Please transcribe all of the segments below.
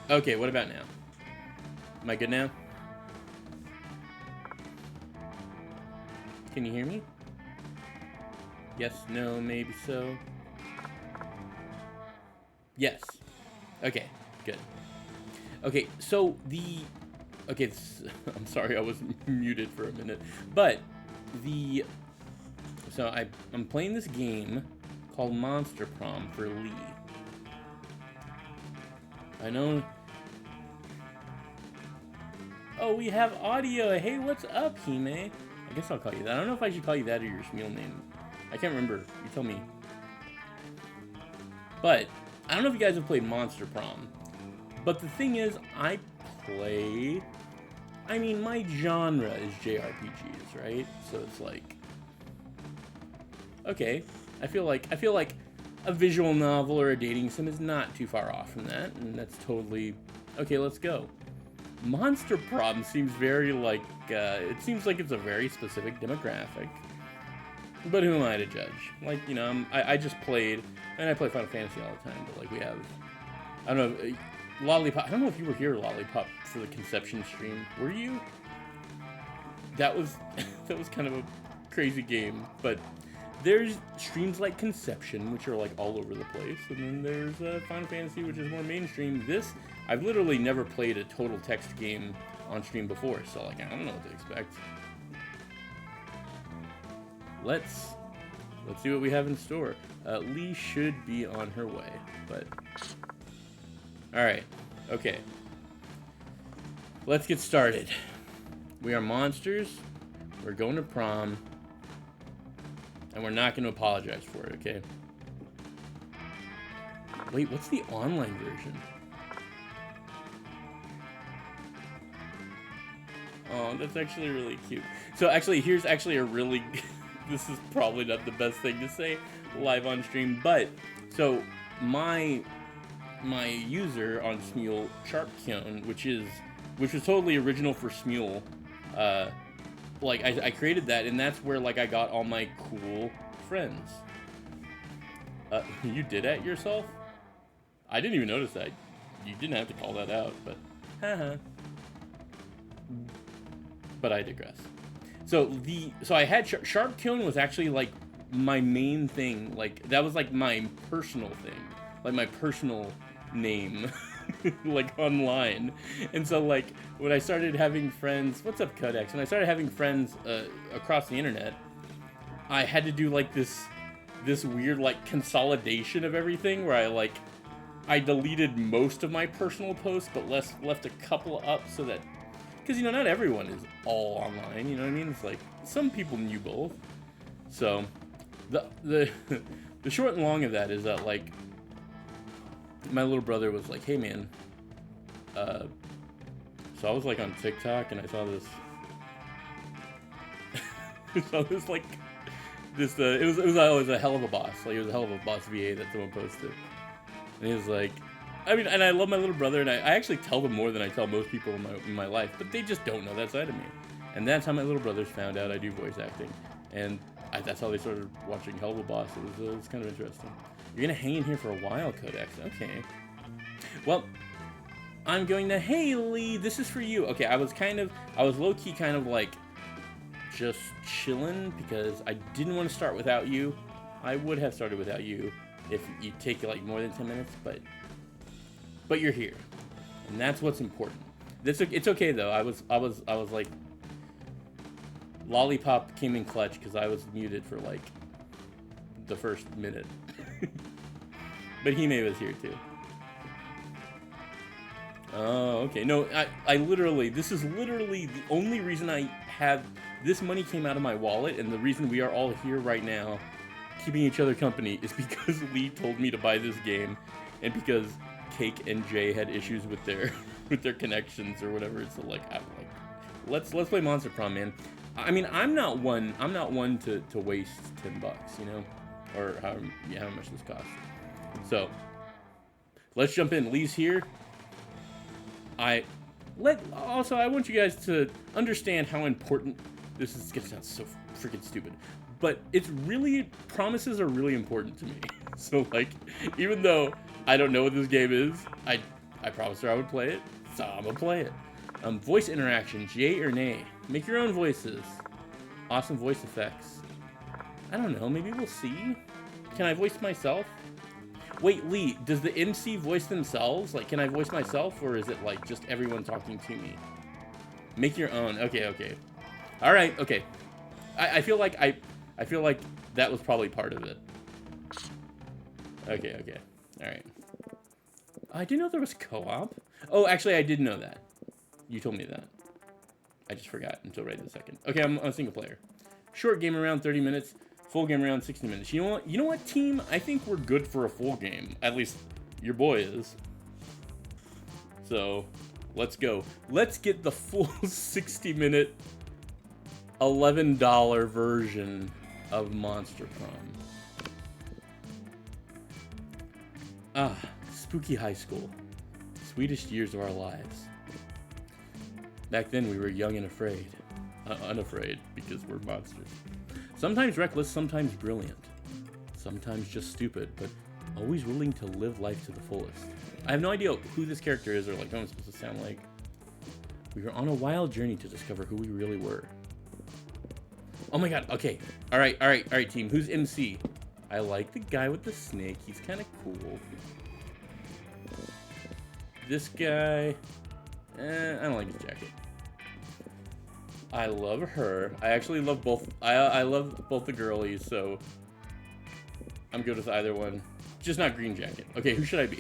Okay, what about now? Am I good now? Can you hear me? Yes, no, maybe so. Yes. Okay, good. Okay, so okay, I'm sorry, I was muted for a minute. But so I'm playing this game called Monster Prom for Lee. I know. Oh, we have audio. Hey, what's up, Hime? I guess I'll call you that. I don't know if I should call you that or your Smeal name. I can't remember. You tell me. But I don't know if you guys have played Monster Prom. But the thing is, I mean, my genre is JRPGs, right? So it's like, okay, I feel like a visual novel or a dating sim is not too far off from that, and that's totally okay. Let's go. Monster Prom seems very like it seems like it's a very specific demographic. But who am I to judge? Like, you know, I just played, and I play Final Fantasy all the time. But like we have, I don't know, Lollipop. I don't know if you were here, Lollipop, for the Conception stream. Were you? That was that was kind of a crazy game. But there's streams like Conception, which are like all over the place, and then there's Final Fantasy, which is more mainstream. I've literally never played a total text game on stream before, so like I don't know what to expect. Let's see what we have in store. Lee should be on her way, but all right, okay. Let's get started. We are monsters. We're going to prom, and we're not going to apologize for it. Okay. Wait, what's the online version? Oh, that's actually really cute. So actually, here's actually a really, this is probably not the best thing to say live on stream, but so my user on Smeal, Sharpkion, which was totally original for Smeal, like I created that, and that's where like I got all my cool friends. You did at yourself? I didn't even notice that. You didn't have to call that out, but haha. But I digress. So I had Sharpkion was actually like my main thing. Like that was like my personal thing, like my personal name, like online. And so like when I started having friends, what's up, Codex? When I started having friends across the internet, I had to do like this weird like consolidation of everything where I deleted most of my personal posts, but left a couple up so that. Because, you know, not everyone is all online, you know what I mean? It's like, some people knew both. So, the short and long of that is that, like, my little brother was like, hey, man, so I was, like, on TikTok, and I saw this, it was a hell of a boss. Like, it was a hell of a boss VA that someone posted. And he was like, I mean, and I love my little brother, and I actually tell them more than I tell most people in my life, but they just don't know that side of me. And that's how my little brothers found out I do voice acting. And that's how they started watching Hell of a Boss. It was kind of interesting. You're going to hang in here for a while, Codex. Okay. Well, I'm going to, hey, Lee, this is for you. Okay, I was low-key kind of like just chilling because I didn't want to start without you. I would have started without you if you take like more than 10 minutes, but you're here, and that's what's important. It's okay though. I was like, Lollipop came in clutch because I was muted for like the first minute, but Hime was here too. Oh, okay. No, I literally, this is literally the only reason I have this money came out of my wallet, and the reason we are all here right now, keeping each other company, is because Lee told me to buy this game, and because Cake and Jay had issues with their connections or whatever. So like, I'm like, let's play Monster Prom, man. I mean, I'm not one to waste $10, you know, or however much this costs. So let's jump in. Lee's here. I want you guys to understand how important this is. It's gonna sound so freaking stupid, but promises are really important to me. So like, even though I don't know what this game is, I promised her I would play it, so I'm gonna play it. Voice interaction, yay or nay? Make your own voices. Awesome voice effects. I don't know, maybe we'll see. Can I voice myself? Wait, Lee, does the MC voice themselves? Like, can I voice myself, or is it like just everyone talking to me? Make your own. Okay, okay. All right, okay. I feel like I feel like that was probably part of it. Okay, okay. All right. I didn't know there was co-op. Oh, actually, I did know that. You told me that. I just forgot until right this second. Okay, I'm a single player. Short game around 30 minutes. Full game around 60 minutes. You know what? You know what, team? I think we're good for a full game. At least your boy is. So, let's go. Let's get the full 60-minute, $11 version of Monster Prom. Ah, spooky high school. Sweetest years of our lives. Back then, we were young and afraid. Unafraid, because we're monsters. Sometimes reckless, sometimes brilliant. Sometimes just stupid, but always willing to live life to the fullest. I have no idea who this character is or like what I'm supposed to sound like. We were on a wild journey to discover who we really were. Oh my god, okay. Alright, team. Who's MC? I like the guy with the snake. He's kind of cool. This guy... I don't like his jacket. I love her. I actually love both. I love both the girlies, so I'm good with either one. Just not green jacket. Okay, who should I be?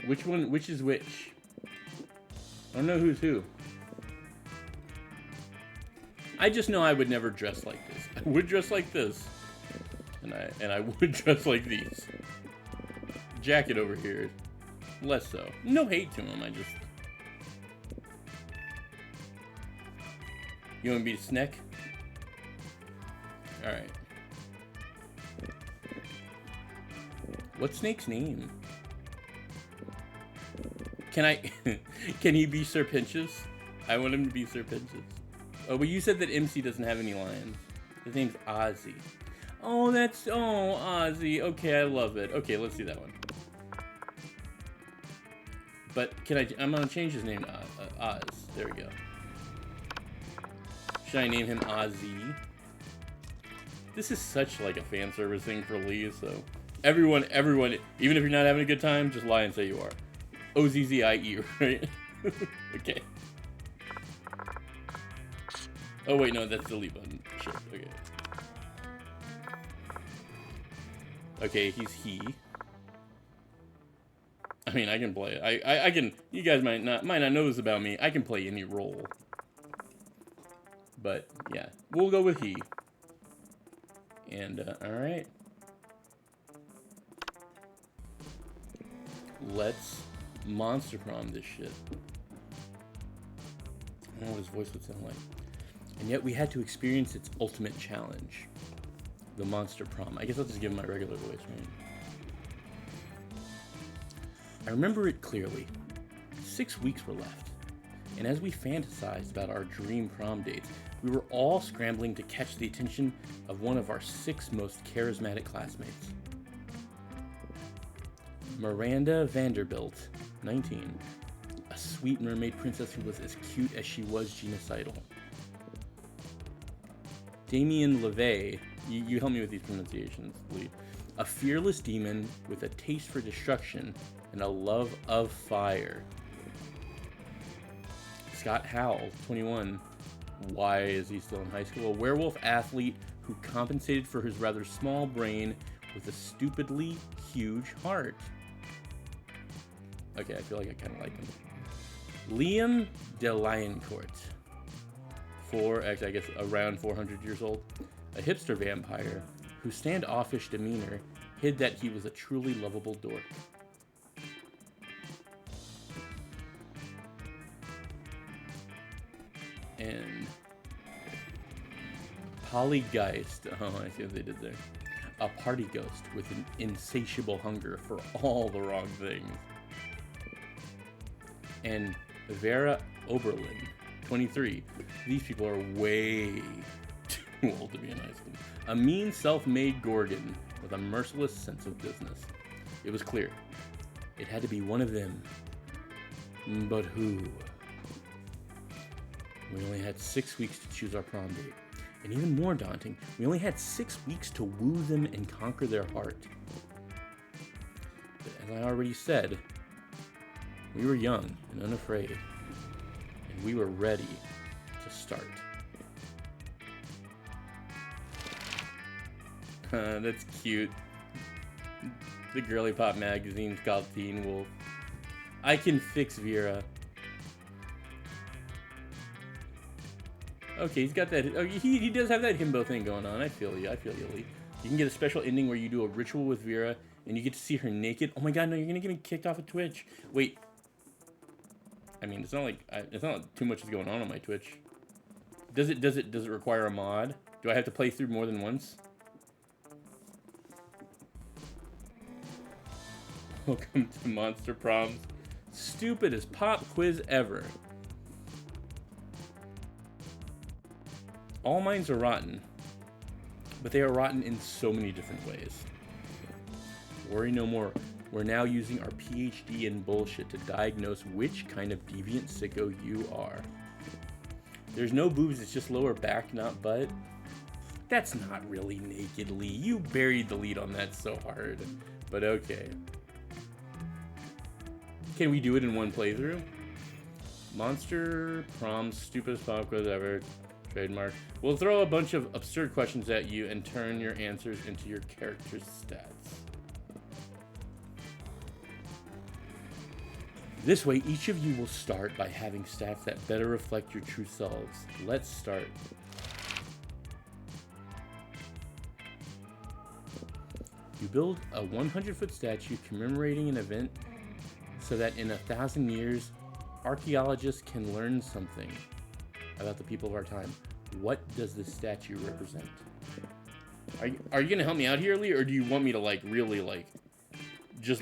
Which one? Which is which? I don't know who's who. I just know I would never dress like this. I would dress like this. And I would dress like these. Jacket over here, less so. No hate to him, I just... You want me to be Snake? Alright. What's Snake's name? Can I... Can he be Sir Pinches? I want him to be Sir Pinches. Oh, but you said that MC doesn't have any lines. His name's Ozzy. Oh, that's... Oh, Ozzy. Okay, I love it. Okay, let's do that one. But can I... I'm gonna change his name to Oz. There we go. Should I name him Ozzy? This is such like a fan service thing for Lee, so... Everyone, even if you're not having a good time, just lie and say you are. O-Z-Z-I-E, right? Okay. Oh, wait, no, that's the delete button. Shit, okay. Okay, he's he. I mean, I can play it. I can... You guys might not know this about me. I can play any role. But, yeah. We'll go with he. And, alright. Let's Monster Prom this shit. I don't know what his voice would sound like. And yet we had to experience its ultimate challenge. The Monster Prom. I guess I'll just give him my regular voice, right? I remember it clearly. 6 weeks were left. And as we fantasized about our dream prom dates, we were all scrambling to catch the attention of one of our 6 most charismatic classmates. Miranda Vanderbilt, 19. A sweet mermaid princess who was as cute as she was genocidal. Damien LeVay, you help me with these pronunciations, Lee. A fearless demon with a taste for destruction and a love of fire. Scott Howell, 21. Why is he still in high school? A werewolf athlete who compensated for his rather small brain with a stupidly huge heart. Okay, I feel like I kind of like him. Liam DeLioncourt. I guess around 400 years old. A hipster vampire whose standoffish demeanor hid that he was a truly lovable dork. And Polygeist. Oh, I see what they did there. A party ghost with an insatiable hunger for all the wrong things. And Vera Oberlin, 23. These people are way too old to be in high school. A mean, self-made Gorgon with a merciless sense of business. It was clear. It had to be one of them. But who? We only had 6 weeks to choose our prom date. And even more daunting, we only had 6 weeks to woo them and conquer their heart. But as I already said, we were young and unafraid, and we were ready to start. That's cute. The girly pop magazine's called Teen Wolf. I can fix Vera. Okay, he's got that. Oh, he does have that himbo thing going on. I feel you. I feel you, Lee. You can get a special ending where you do a ritual with Vera and you get to see her naked. Oh my god, no! You're gonna get me kicked off of Twitch. Wait. I mean, it's not like too much is going on my Twitch. Does it require a mod? Do I have to play through more than once? Welcome to Monster Prom's stupidest pop quiz ever. All minds are rotten, but they are rotten in so many different ways. Worry no more. We're now using our PhD in bullshit to diagnose which kind of deviant sicko you are. There's no boobs, it's just lower back, not butt. That's not really naked, Lee. You buried the lead on that so hard. But okay. Can we do it in one playthrough? Monster Prom, stupidest pop quiz ever. Trademark. We'll throw a bunch of absurd questions at you and turn your answers into your character's stats. This way, each of you will start by having stats that better reflect your true selves. Let's start. You build a 100-foot statue commemorating an event so that in 1,000 years, archaeologists can learn something about the people of our time. What does this statue represent? Are you gonna help me out here, Lee, or do you want me to really just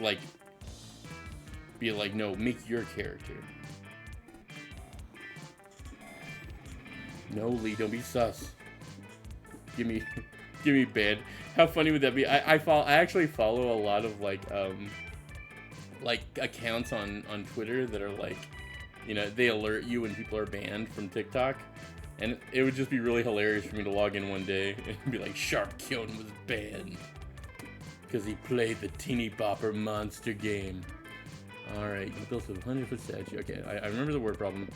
be like, no, make your character? No, Lee, don't be sus. Give me banned. How funny would that be? I actually follow a lot of accounts on Twitter that are they alert you when people are banned from TikTok. And it would just be really hilarious for me to log in one day and be like, Shark Kyun was banned because he played the teeny bopper monster game. Alright, you built a 100-foot statue. Okay, I remember the word problem.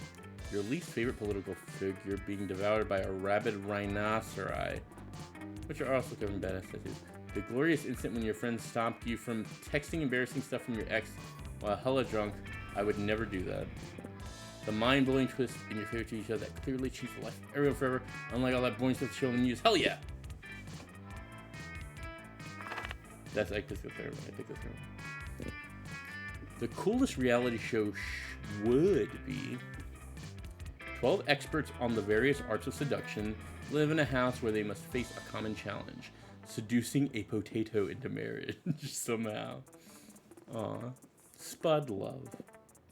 Your least favorite political figure being devoured by a rabid rhinoceri, which are also covered in badass tattoos. The glorious instant when your friend stopped you from texting embarrassing stuff from your ex while hella drunk. I would never do that. The mind-blowing twist in your favorite TV show that clearly cheats the life of everyone forever, unlike all that boring stuff children use. Hell yeah! I think that's fair. The coolest reality show would be 12 experts on the various arts of seduction live in a house where they must face a common challenge: seducing a potato into marriage somehow. Aw, Spud Love.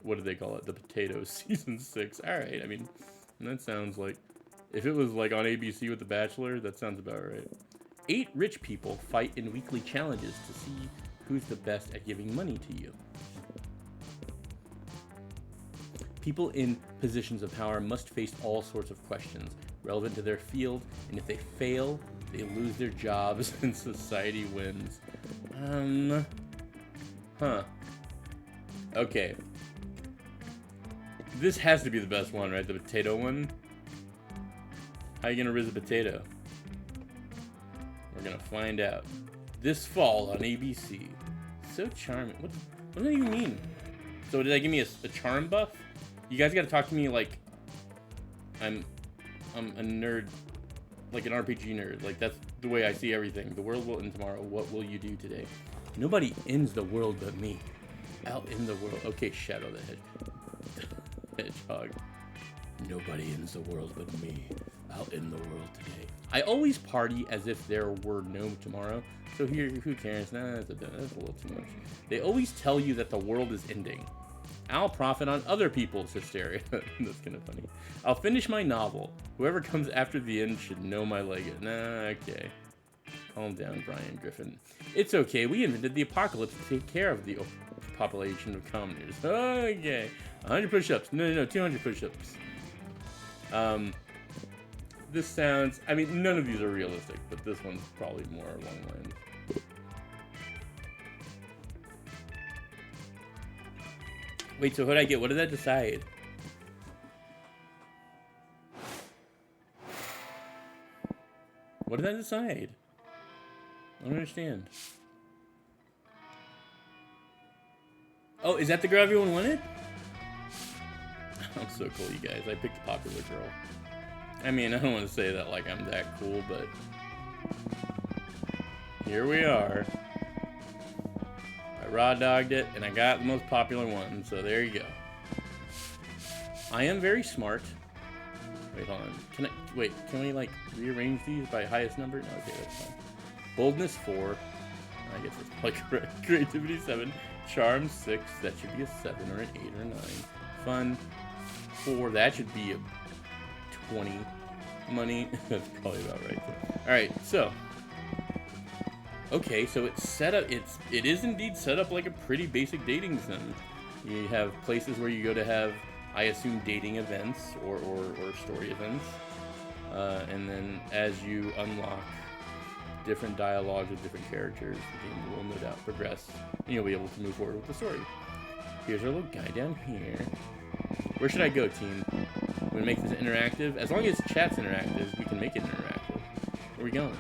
What did they call it? The Potato Season 6. Alright, I mean, that sounds like... If it was on ABC with The Bachelor, that sounds about right. 8 rich people fight in weekly challenges to see who's the best at giving money to you. People in positions of power must face all sorts of questions relevant to their field, and if they fail, they lose their jobs and society wins. Okay. This has to be the best one, right? The potato one? How are you gonna riz a potato? We're gonna find out. This fall on ABC. So charming. What does that even mean? So did that give me a charm buff? You guys gotta talk to me like I'm a nerd, like an RPG nerd. That's the way I see everything. The world will end tomorrow. What will you do today? Nobody ends the world but me. Out in the world. Okay, Shadow the Hedgehog. Nobody ends the world but me. Out in the world today. I always party as if there were no tomorrow. So here, who cares? Nah, that's a little too much. They always tell you that the world is ending. I'll profit on other people's hysteria. That's kind of funny. I'll finish my novel. Whoever comes after the end should know my legacy. Nah, okay. Calm down, Brian Griffin. It's okay. We invented the apocalypse to take care of the population of commoners. Okay. 100 push-ups. No, 200 push-ups. This sounds... I mean, none of these are realistic, but this one's probably more along the lines. Wait, so what did I get? What did I decide? What did I decide? I don't understand. Oh, is that the girl everyone wanted? I'm so cool, you guys. I picked a popular girl. I mean, I don't want to say that like I'm that cool, but... here we are. I raw dogged it, and I got the most popular one, so there you go. I am very smart. Wait, hold on. Can we, like, rearrange these by highest number? No, okay, that's fine. Boldness 4. I guess it's probably correct. Creativity 7. Charm 6. That should be a 7 or an 8 or a 9. Fun 4. That should be a 20. Money. That's probably about right. Alright, so. Okay, so it's set up. It is indeed set up like a pretty basic dating sim. You have places where you go to have, I assume, dating events or story events. And then as you unlock different dialogues with different characters, the game will no doubt progress, and you'll be able to move forward with the story. Here's our little guy down here. Where should I go, team? We make this interactive. As long as chat's interactive, we can make it interactive. Where are we going?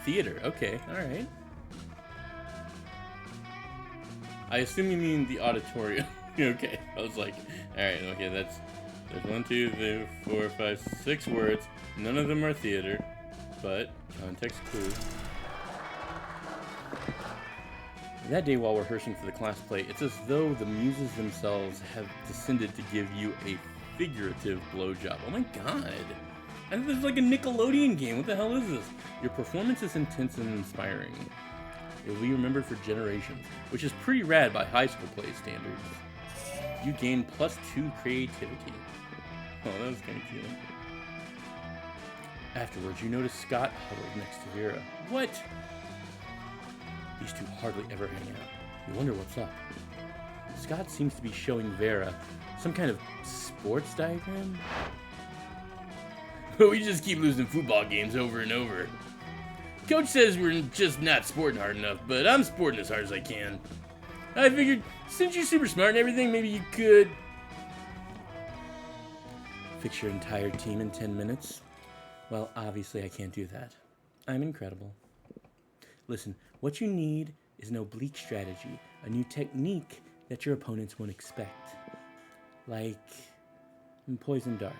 Theater. Okay. All right. I assume you mean the auditorium. Okay. I was like, all right. Okay. There's 1, 2, 3, 4, 5, 6 words. None of them are theater, but context clue. That day, while rehearsing for the class play, it's as though the muses themselves have descended to give you a figurative blowjob. Oh my god. And this is like a Nickelodeon game. What the hell is this? Your performance is intense and inspiring. It will be remembered for generations, which is pretty rad by high school play standards. You gain +2 creativity. Oh, that was kind of cute. Afterwards, you notice Scott huddled next to Vera. What? These two hardly ever hang out. You wonder what's up. Scott seems to be showing Vera some kind of sports diagram. We just keep losing football games over and over. Coach says we're just not sporting hard enough, but I'm sporting as hard as I can. I figured, since you're super smart and everything, maybe you could fix your entire team in 10 minutes. Well, obviously I can't do that. I'm incredible. Listen, what you need is an oblique strategy, a new technique that your opponents won't expect. Like poison darts.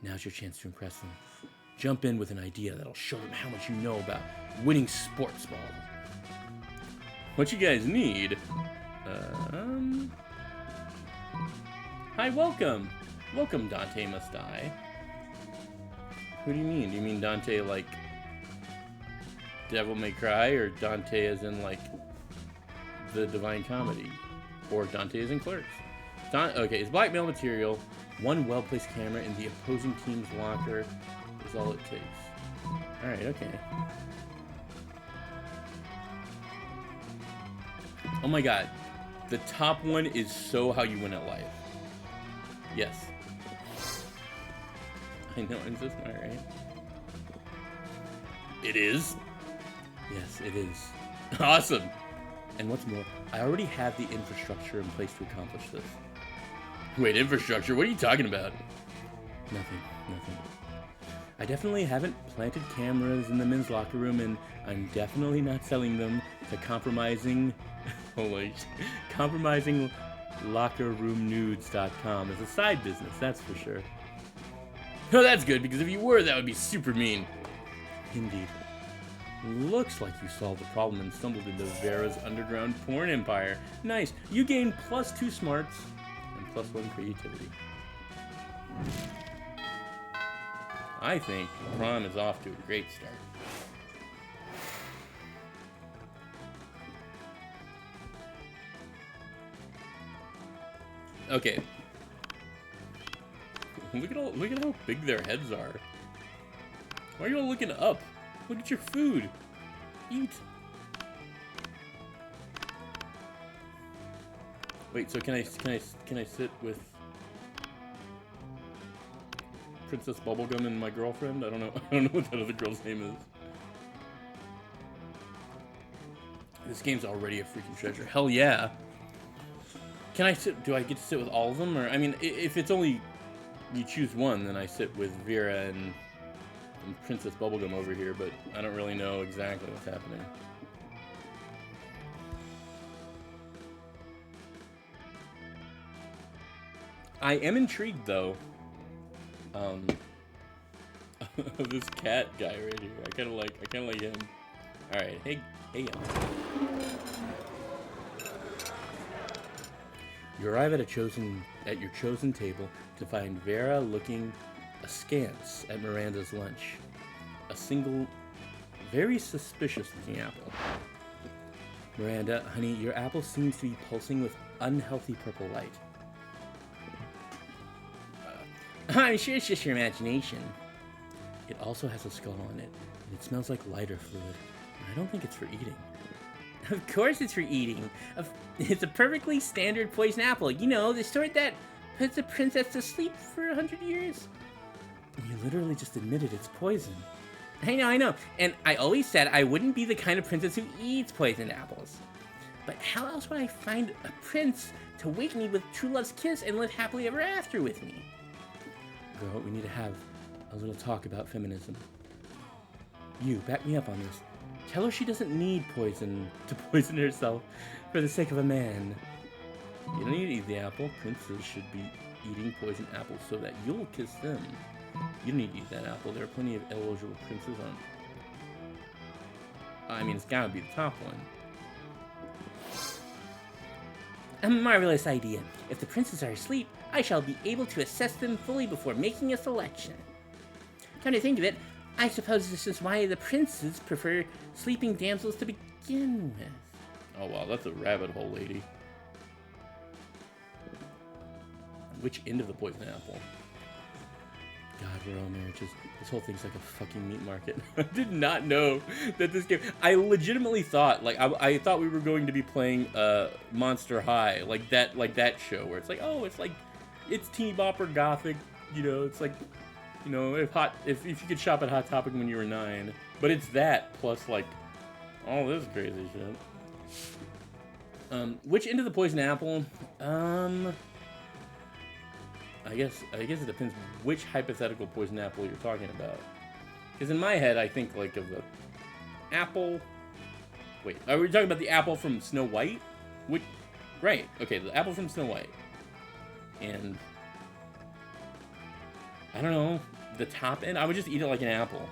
Now's your chance to impress them. Jump in with an idea that'll show them how much you know about winning sports ball. What you guys need? Hi, welcome. Welcome, Dante Must Die. Who do you mean? Do you mean Dante like Devil May Cry, or Dante as in like the Divine Comedy, or Dante as in Clerks? Okay, it's blackmail material. One well-placed camera in the opposing team's locker is all it takes. Alright, okay. Oh my god. The top one is so how you win at life. Yes. I know, I'm so smart, right? It is? Yes, it is. Awesome! And what's more, I already have the infrastructure in place to accomplish this. Wait, infrastructure? What are you talking about? Nothing. I definitely haven't planted cameras in the men's locker room, and I'm definitely not selling them to compromising lockerroomnudes.com as a side business, that's for sure. Oh, that's good, because if you were, that would be super mean. Indeed. Looks like you solved the problem and stumbled into Vera's underground porn empire. Nice. You gain +2 smarts and +1 creativity. I think prom is off to a great start. Okay. Look at how big their heads are. Why are you all looking up? Look at your food. Eat. Wait, so can I sit with Princess Bubblegum and my girlfriend? I don't know what that other girl's name is. This game's already a freaking treasure. Hell yeah. Can I sit? Do I get to sit with all of them? Or I mean, if it's only you choose one, then I sit with Vera and Princess Bubblegum over here, but I don't really know exactly what's happening. I am intrigued though. This cat guy right here. I kind of like him. All right, hey. You arrive at your chosen table to find Vera looking askance at Miranda's lunch. A single, very suspicious-looking apple. Miranda, honey, your apple seems to be pulsing with unhealthy purple light. I'm sure it's just your imagination. It also has a skull on it, and it smells like lighter fluid. I don't think it's for eating. Of course it's for eating. It's a perfectly standard poison apple. You know, the sort that puts a princess to sleep for 100 years. You literally just admitted it's poison. I know. And I always said I wouldn't be the kind of princess who eats poisoned apples. But how else would I find a prince to wake me with true love's kiss and live happily ever after with me? Girl, we need to have a little talk about feminism. You, back me up on this. Tell her she doesn't need poison to poison herself for the sake of a man. You don't need to eat the apple. Princes should be eating poisoned apples so that you'll kiss them. You don't need to eat that apple. There are plenty of eligible princes on. I mean, it's gotta be the top one. A marvelous idea. If the princes are asleep, I shall be able to assess them fully before making a selection. Come to think of it, I suppose this is why the princes prefer sleeping damsels to begin with. Oh wow, that's a rabbit hole, lady. Which end of the poison apple? God, we're all marriages. This whole thing's like a fucking meat market. I did not know that this game... I legitimately thought, like, I thought we were going to be playing Monster High, like that show, where it's like, oh, it's teeny bopper gothic, you know, it's like, you know, if you could shop at Hot Topic when you were 9. But it's that, plus, like, all this crazy shit. Which end of the poison apple? I guess it depends which hypothetical poison apple you're talking about. Because in my head, I think, like, of the apple... Wait, are we talking about the apple from Snow White? Right, okay, the apple from Snow White. And... I don't know, the top end? I would just eat it like an apple.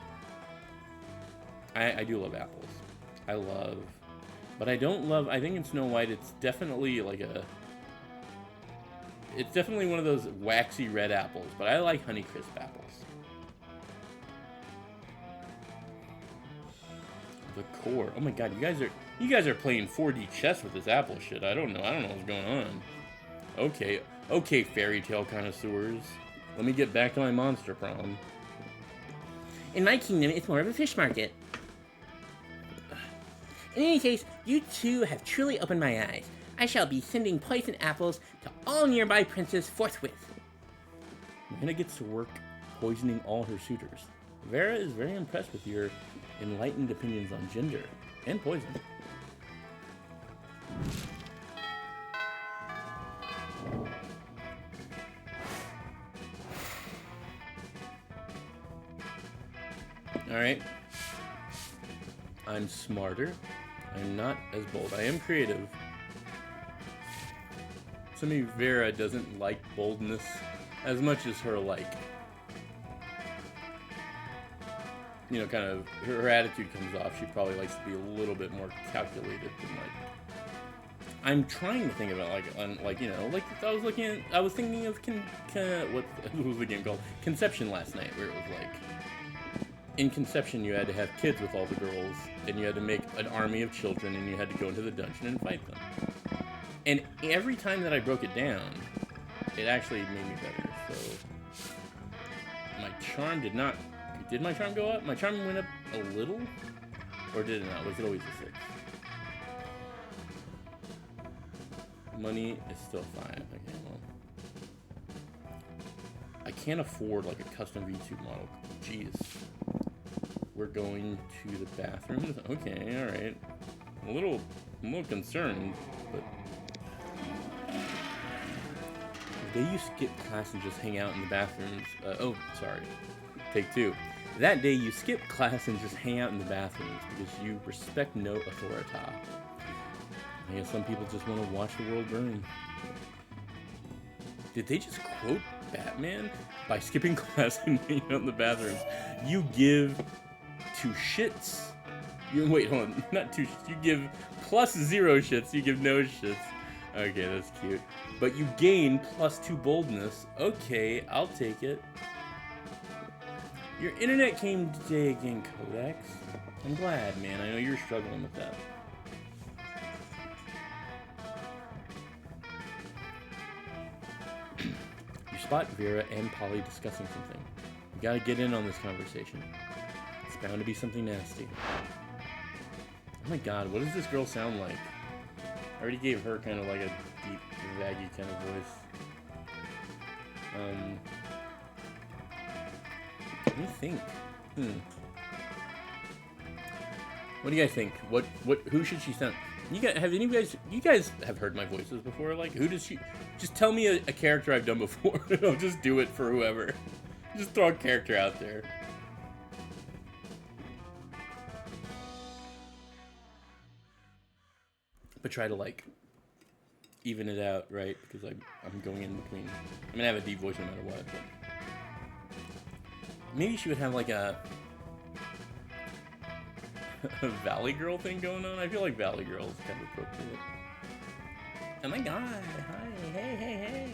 I do love apples. But I don't love... I think in Snow White, it's definitely like a... It's definitely one of those waxy red apples, but I like Honeycrisp apples. The core. Oh my god, you guys are playing 4D chess with this apple shit. I don't know what's going on. Okay, fairy tale connoisseurs. Let me get back to my Monster Prom. In my kingdom, it's more of a fish market. In any case, you two have truly opened my eyes. I shall be sending poison apples to all nearby princes forthwith. Miranda gets to work poisoning all her suitors. Vera is very impressed with your enlightened opinions on gender and poison. Alright. I'm smarter. I'm not as bold. I am creative. To me, Vera doesn't like boldness as much as her, like, you know, kind of, her attitude comes off. She probably likes to be a little bit more calculated than, like, I'm trying to think about like you know, like I was thinking of what was the game called? Conception last night, where it was like in Conception you had to have kids with all the girls, and you had to make an army of children, and you had to go into the dungeon and fight them. And every time that I broke it down, it actually made me better. So my charm did not. Did my charm go up? My charm went up a little, or did it not? Was it always a 6? Money is still 5. Okay, well, I can't afford like a custom V2 model. Jeez. We're going to the bathrooms. Okay, all right. I'm a little concerned, but the day you skip class and just hang out in the bathrooms. Oh, sorry. Take 2. That day you skip class and just hang out in the bathrooms because you respect no authority. I guess some people just want to watch the world burn. Did they just quote Batman? By skipping class and hanging out in the bathrooms, you give 2 shits. Wait, hold on. Not 2 shits. You give plus 0 shits. You give no shits. Okay, that's cute. But you gain plus 2 boldness. Okay, I'll take it. Your internet came today again, Codex. I'm glad, man. I know you're struggling with that. You spot Vera and Polly discussing something. You gotta get in on this conversation. It's bound to be something nasty. Oh my god, what does this girl sound like? I already gave her kind of like a deep, vaggy kind of voice. Let me think. What do you guys think? Who should she sound? You guys have heard my voices before? Like, who does she? Just tell me a character I've done before, and I'll just do it for whoever. Just throw a character out there. But try to like even it out, right? Because I'm going in between. I'm gonna have a deep voice no matter what. But maybe she would have like a Valley Girl thing going on. I feel like Valley Girl is kind of appropriate. Oh my god! Hi! Hey!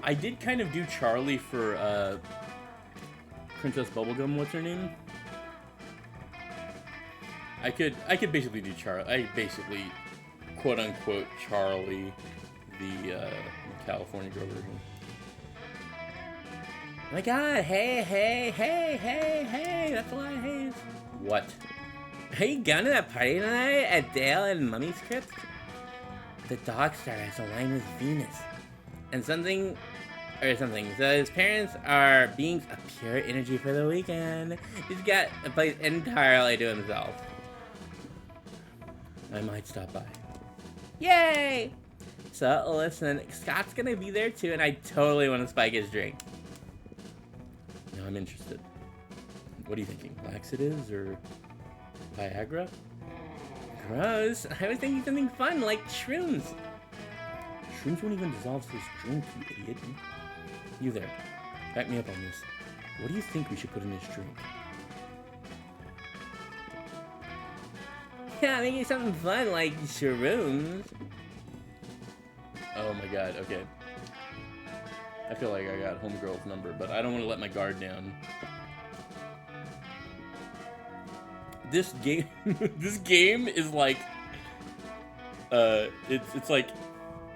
I did kind of do Charlie for Princess Bubblegum. What's her name? I could basically do Charlie. I basically quote unquote Charlie, the California Girl version. Oh my god, hey, that's a lot of haze. What? Are you going to that party tonight at Dale and Mummy's crypt? The dog star has aligned with Venus. And something. So his parents are beings of pure energy for the weekend. He's got a place entirely to himself. I might stop by. Yay! So, listen, Scott's gonna be there too, and I totally want to spike his drink. Now I'm interested. What are you thinking? Laxatives or Viagra? Gross. I was thinking something fun, like shrooms. Shrooms won't even dissolve this drink, you idiot. You there. Back me up on this. What do you think we should put in this drink? Yeah, maybe something fun like shrooms. Oh my god, okay. I feel like I got homegirl's number, but I don't want to let my guard down. This game this game is like it's like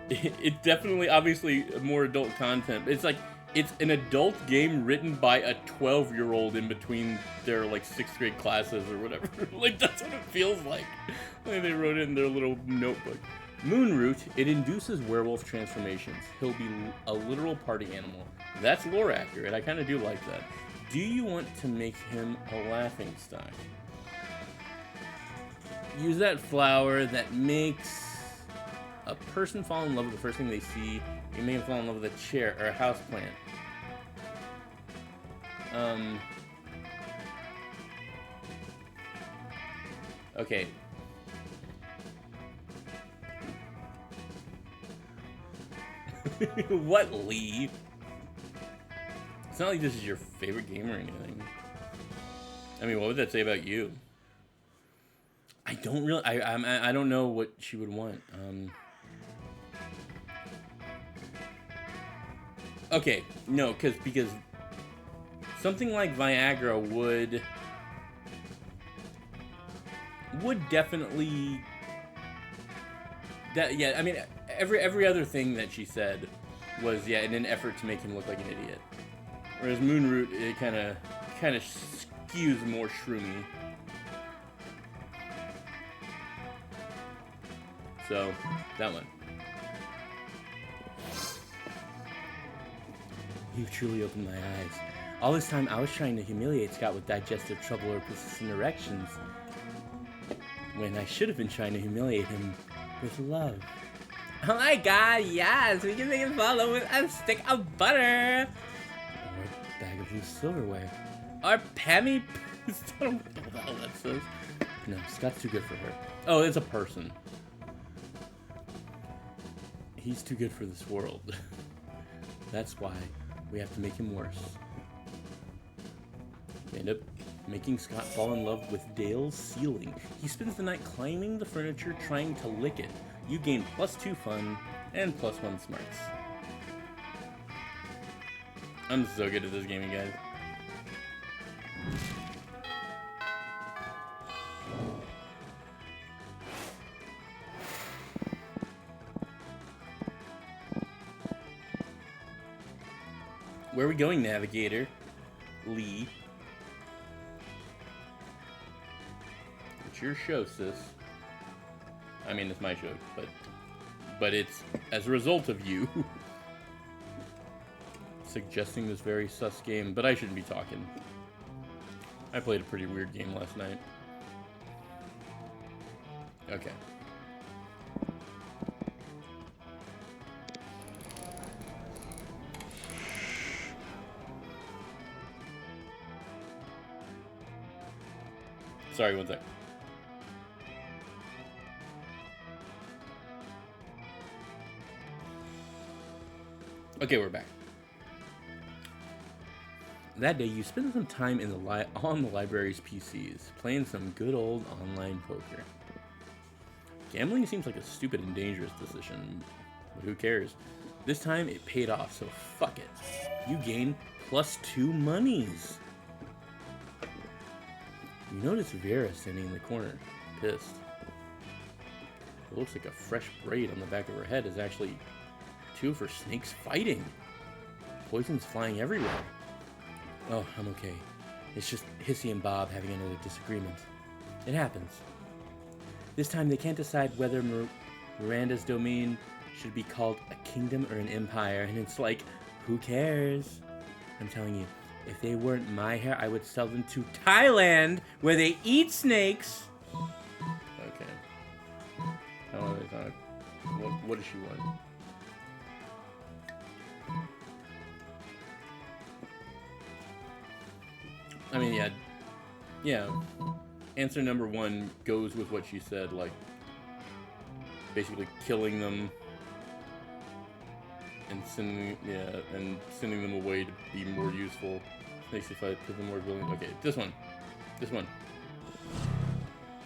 it's definitely obviously more adult content. It's like it's an adult game written by a 12-year-old in between their like 6th grade classes or whatever. Like that's what it feels like. Like they wrote it in their little notebook. Moonroot, it induces werewolf transformations. He'll be a literal party animal. That's lore accurate. I kind of do like that. Do you want to make him a laughingstock? Use that flower that makes a person fall in love with the first thing they see. You make him fall in love with a chair or a houseplant. Okay. What, Lee? It's not like this is your favorite game or anything. I mean, what would that say about you? I don't really. I don't know what she would want. Okay, no, because something like Viagra would definitely that yeah. I mean, every other thing that she said was in an effort to make him look like an idiot. Whereas Moonroot, it kind of skews more shroomy. So, that one. You've truly opened my eyes. All this time, I was trying to humiliate Scott with digestive trouble or persistent erections, when I should have been trying to humiliate him with love. Oh my god, yes! We can make it follow with a stick of butter! Or a bag of loose silverware. Or Pammy... I don't know what the hell that says. No, Scott's too good for her. Oh, it's a person. He's too good for this world. That's why we have to make him worse. We end up making Scott fall in love with Dale's ceiling. He spends the night climbing the furniture, trying to lick it. You gain +2 fun and +1 smarts. I'm so good at this game, you guys. Where are we going, Navigator? Lee. It's your show, sis. I mean, it's my show, but it's as a result of you suggesting this very sus game. But I shouldn't be talking. I played a pretty weird game last night. Okay. Sorry, one sec. Okay, we're back. That day, you spend some time in on the library's PCs, playing some good old online poker. Gambling seems like a stupid and dangerous decision, but who cares? This time, it paid off, so fuck it. You gain +2 monies. You notice Vera standing in the corner, pissed. It looks like a fresh braid on the back of her head is actually 2 of her snakes fighting. Poison's flying everywhere. Oh, I'm okay. It's just Hissy and Bob having another disagreement. It happens. This time they can't decide whether Miranda's domain should be called a kingdom or an empire, and it's like, who cares? I'm telling you, if they weren't my hair, I would sell them to Thailand, where they eat snakes. Okay. How are they talking? What does she want? I mean, yeah. Answer number 1 goes with what she said, like, basically killing them and sending them away to be more useful. Makes you fight, put them more willing. Okay, this one.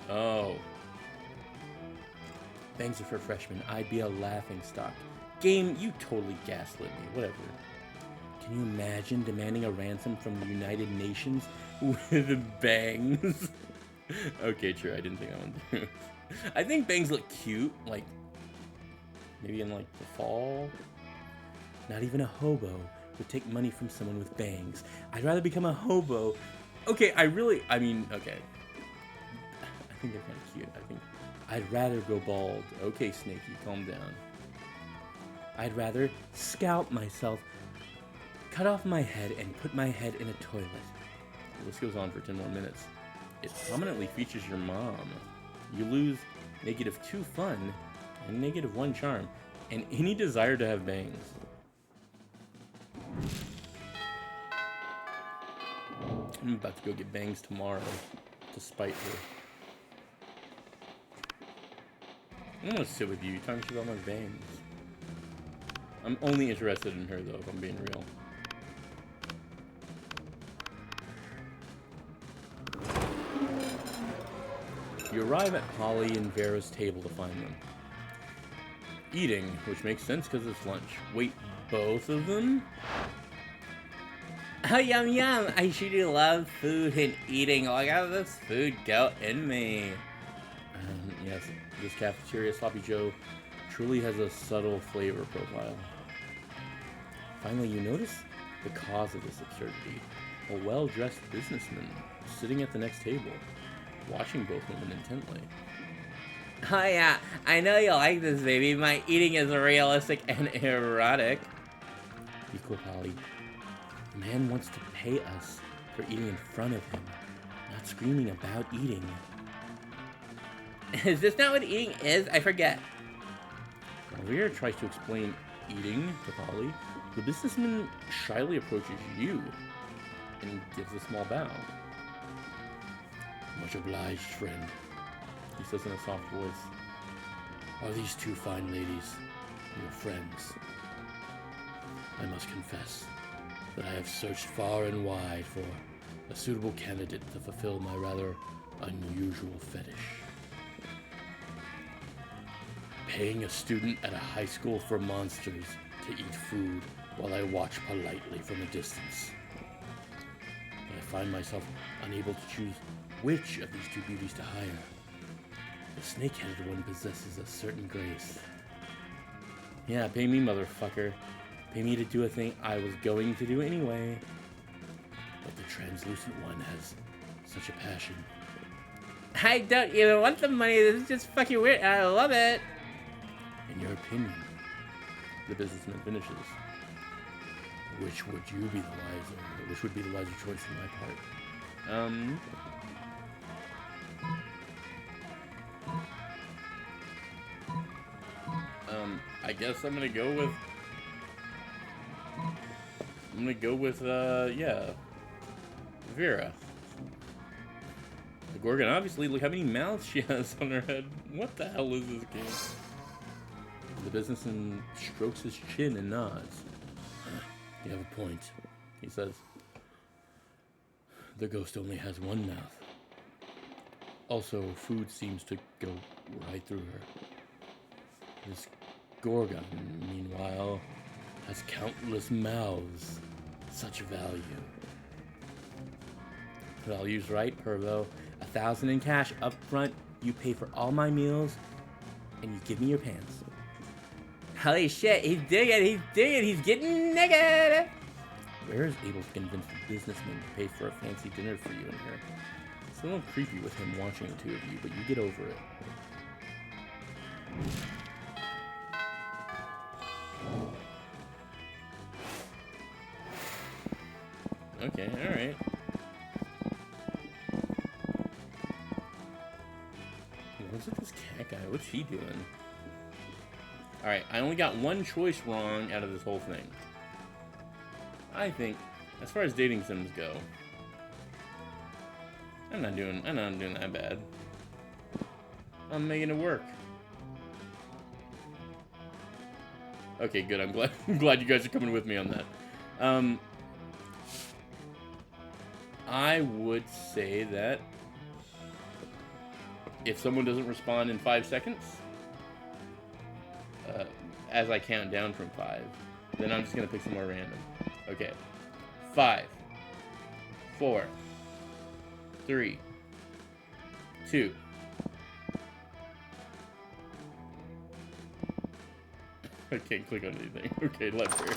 Oh. Bangs are for freshmen. I'd be a laughing stock. Game, you totally gaslit me. Whatever. Can you imagine demanding a ransom from the United Nations with bangs? Okay, true. I didn't think I would do. I think bangs look cute, like maybe in like the fall. Not even a hobo would take money from someone with bangs. I'd rather become a hobo. Okay, okay. I think they're kind of cute. I think I'd rather go bald. Okay, Snakey, calm down. I'd rather scalp myself, cut off my head, and put my head in a toilet. Well, this goes on for 10 more minutes. It prominently features your mom. You lose -2 fun and -1 charm, and any desire to have bangs. I'm about to go get bangs tomorrow to spite her. I don't want to sit with you. You're talking shit about my bangs. I'm only interested in her, though, if I'm being real. You arrive at Holly and Vera's table to find them. Eating, which makes sense because it's lunch. Wait, both of them? Oh, yum yum! I sure do love food and eating. Oh, I got this food go in me. Yes, this cafeteria Sloppy Joe truly has a subtle flavor profile. Finally, you notice the cause of this absurdity. A well-dressed businessman sitting at the next table, watching both women intently. Oh yeah, I know you like this, baby. My eating is realistic and erotic. Be cool, Polly. The man wants to pay us for eating in front of him, not screaming about eating. Is this not what eating is? I forget. While Vera tries to explain eating to Polly, the businessman shyly approaches you and gives a small bow. Much obliged, friend, he says in a soft voice. Are these two fine ladies your friends? I must confess that I have searched far and wide for a suitable candidate to fulfill my rather unusual fetish. Paying a student at a high school for monsters to eat food while I watch politely from a distance. But I find myself unable to choose which of these two beauties to hire. The snake-headed one possesses a certain grace. Yeah, pay me, motherfucker. Pay me to do a thing I was going to do anyway. But the translucent one has such a passion. I don't even want the money. This is just fucking weird. I love it. In your opinion, the businessman finishes. Which would you be the wiser? Which would be the wiser choice on my part? I guess I'm gonna go with. Yeah, Vera. The Gorgon, obviously, look how many mouths she has on her head. What the hell is this game? The businessman strokes his chin and nods. You have a point, he says. The ghost only has one mouth. Also, food seems to go right through her. This Gorgon, meanwhile, has countless mouths. Such value. Value's right, Pervo. 1,000 in cash up front. You pay for all my meals, and you give me your pants. Holy shit, he's doing it, he's getting naked! Where is able to convince the businessman to pay for a fancy dinner for you in here? It's a little creepy with him watching the two of you, but you get over it. Okay, alright. What's with this cat guy? What's he doing? Alright, I only got one choice wrong out of this whole thing. I think, as far as dating sims go, I'm not doing that bad. I'm making it work. Okay, good. I'm glad you guys are coming with me on that. I would say that if someone doesn't respond in 5 seconds, as I count down from 5, then I'm just gonna pick somewhere random. Okay, 5, 4, 3, 2. I can't click on anything. Okay, left here.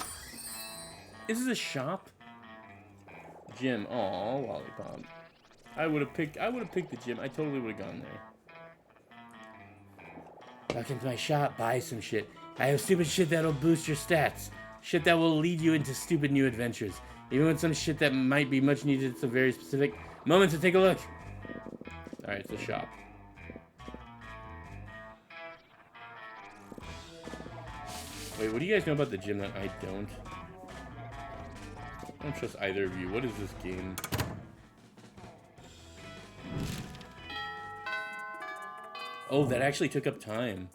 Is this a shop? Gym. Aw, lollipop. I would have picked the gym. I totally would have gone there. Walk into my shop, buy some shit. I have stupid shit that'll boost your stats. Shit that will lead you into stupid new adventures. Even with some shit that might be much needed at some very specific moment to take a look. Alright, it's a shop. Wait, what do you guys know about the gym that I don't? I don't trust either of you. What is this game? Oh, that actually took up time.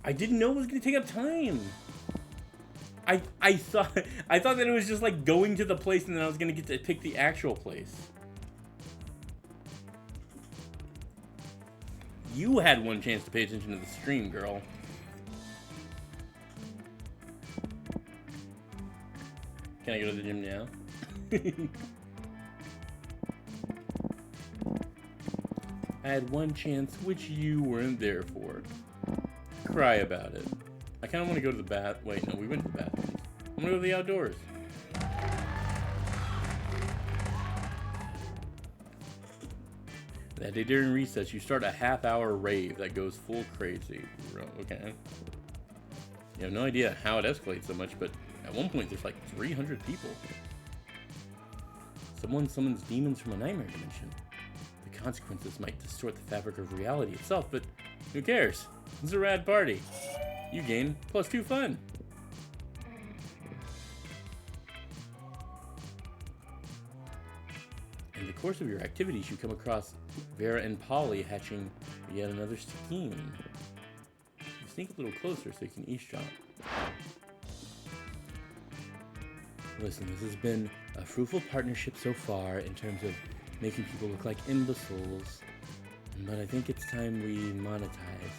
I didn't know it was going to take up time. I thought that it was just like going to the place and then I was gonna get to pick the actual place. You had one chance to pay attention to the stream, girl. Can I go to the gym now? I had one chance, which you weren't there for. Cry about it. I kind of want to go to the bath. Wait, no, we went to the bathroom. I'm gonna go to the outdoors. That day during recess, you start a half-hour rave that goes full crazy. Okay. You have no idea how it escalates so much, but at one point there's like 300 people. Someone summons demons from a nightmare dimension. The consequences might distort the fabric of reality itself, but who cares? It's a rad party. You gain +2 fun. In the course of your activities, you come across Vera and Polly hatching yet another scheme. You sneak a little closer so you can eavesdrop. Listen, this has been a fruitful partnership so far in terms of making people look like imbeciles, but I think it's time we monetize.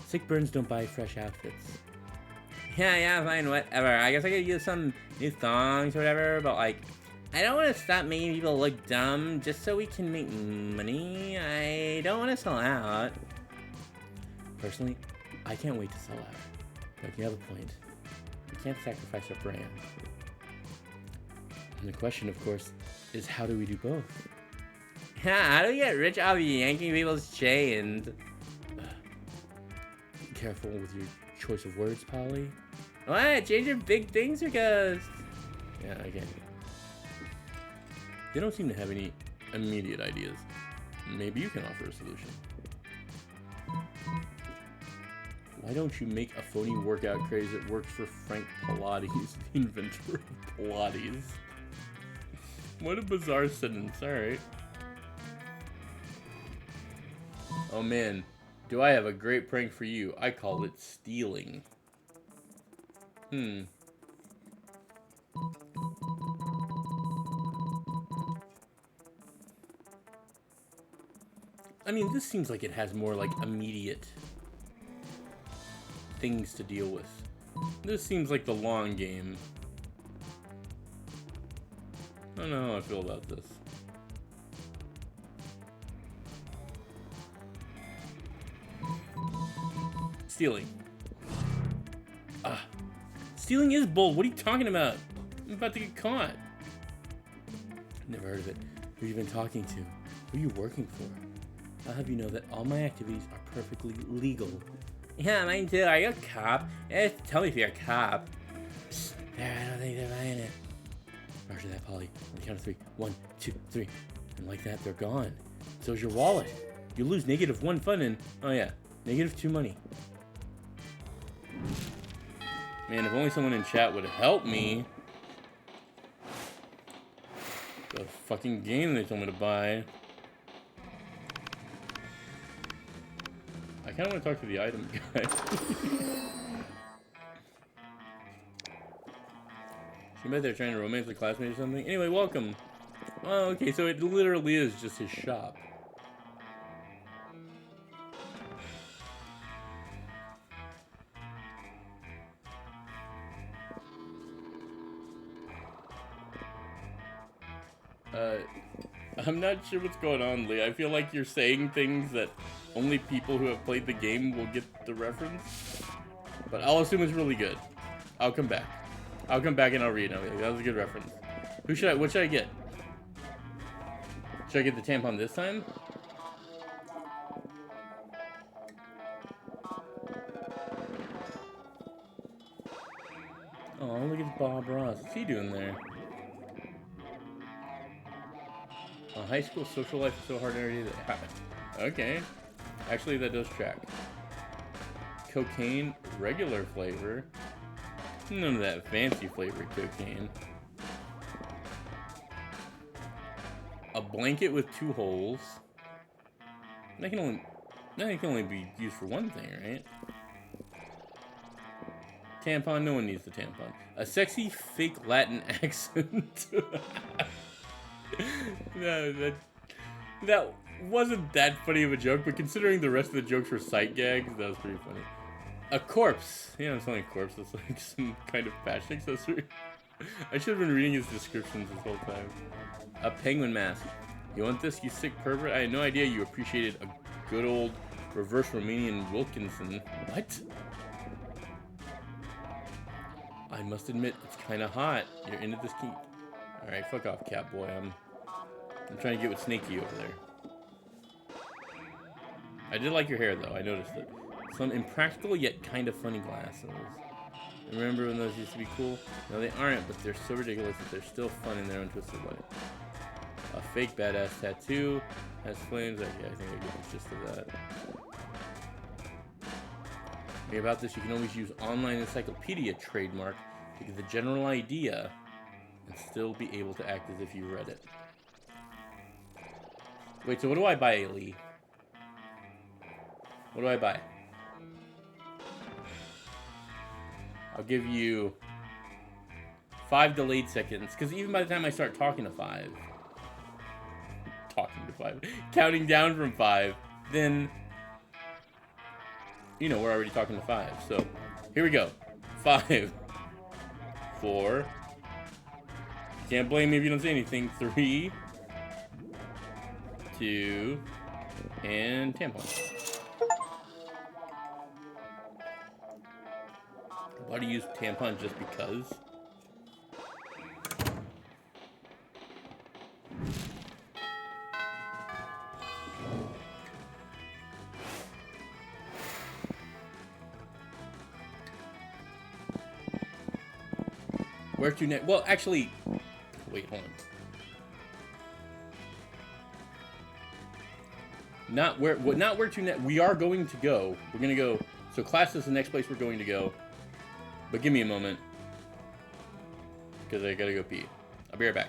Sick burns don't buy fresh outfits. Yeah, fine, whatever. I guess I could use some new thongs or whatever, but like, I don't want to stop making people look dumb just so we can make money. I don't want to sell out. Personally, I can't wait to sell out. But you have a point. We can't sacrifice our brand. And the question, of course, is how do we do both? How do we get rich off yanking people's chains? Careful with your choice of words, Polly. What? Change your big things or ghosts? Yeah, I can't. They don't seem to have any immediate ideas. Maybe you can offer a solution. Why don't you make a phony workout craze that works for Frank Pilates, the inventor of Pilates? What a bizarre sentence, alright. Oh man, do I have a great prank for you. I call it stealing. I mean, this seems like it has more, like, immediate things to deal with. This seems like the long game. I don't know how I feel about this. Stealing. Stealing is bold. What are you talking about? I'm about to get caught. Never heard of it. Who you been talking to? Who are you working for? I'll have you know that all my activities are perfectly legal. Yeah, mine too. Are you a cop? Tell me if you're a cop. Psst, there, I don't think they're buying it. Roger that, Polly. On the count of 3. 1, 2, 3. And like that, they're gone. So's your wallet. You lose -1 fun and, oh yeah, -2 money. Man, if only someone in chat would help me. The fucking game they told me to buy. I kind of want to talk to the item guy. You bet they're trying to romance a classmate or something. Anyway, welcome. Oh, okay, so it literally is just his shop. I'm not sure what's going on, Lee. I feel like you're saying things that only people who have played the game will get the reference. But I'll assume it's really good. I'll come back. I'll come back and I'll read. Okay, that was a good reference. What should I get? Should I get the tampon this time? Oh, look at Bob Ross. What's he doing there? High school social life is so hard every day. Okay. Actually, that does track. Cocaine, regular flavor. None of that fancy flavored cocaine. A blanket with 2 holes. That can only be used for one thing, right? Tampon, no one needs the tampon. A sexy fake Latin accent. No, that wasn't that funny of a joke, but considering the rest of the jokes were sight gags, that was pretty funny. A corpse. Yeah, it's not like a corpse, it's like some kind of fashion accessory. I should have been reading his descriptions this whole time. A penguin mask. You want this, you sick pervert? I had no idea you appreciated a good old reverse Romanian Wilkinson. What? I must admit, it's kind of hot. You're into this kink. Alright, fuck off, cat boy. I'm trying to get with Snakey over there. I did like your hair, though. I noticed it. Some impractical yet kind of funny glasses. Remember when those used to be cool? No, they aren't, but they're so ridiculous that they're still fun in their own twisted way. A fake badass tattoo has flames. Yeah, I think I get the gist of that. About this, you can always use online encyclopedia trademark to get the general idea and still be able to act as if you read it. Wait, so what do I buy, Lee? What do I buy? I'll give you 5 delayed seconds, because even by the time I start talking to 5, counting down from 5, then, you know, we're already talking to 5. So, here we go. 5, 4, can't blame me if you don't say anything. 3, 2, and tampon. Why do you use tampon just because? Where to next? Well, actually, wait, hold on. Not where to next. We are going to go. We're gonna go. So class is the next place we're going to go. But give me a moment, because I gotta go pee. I'll be right back.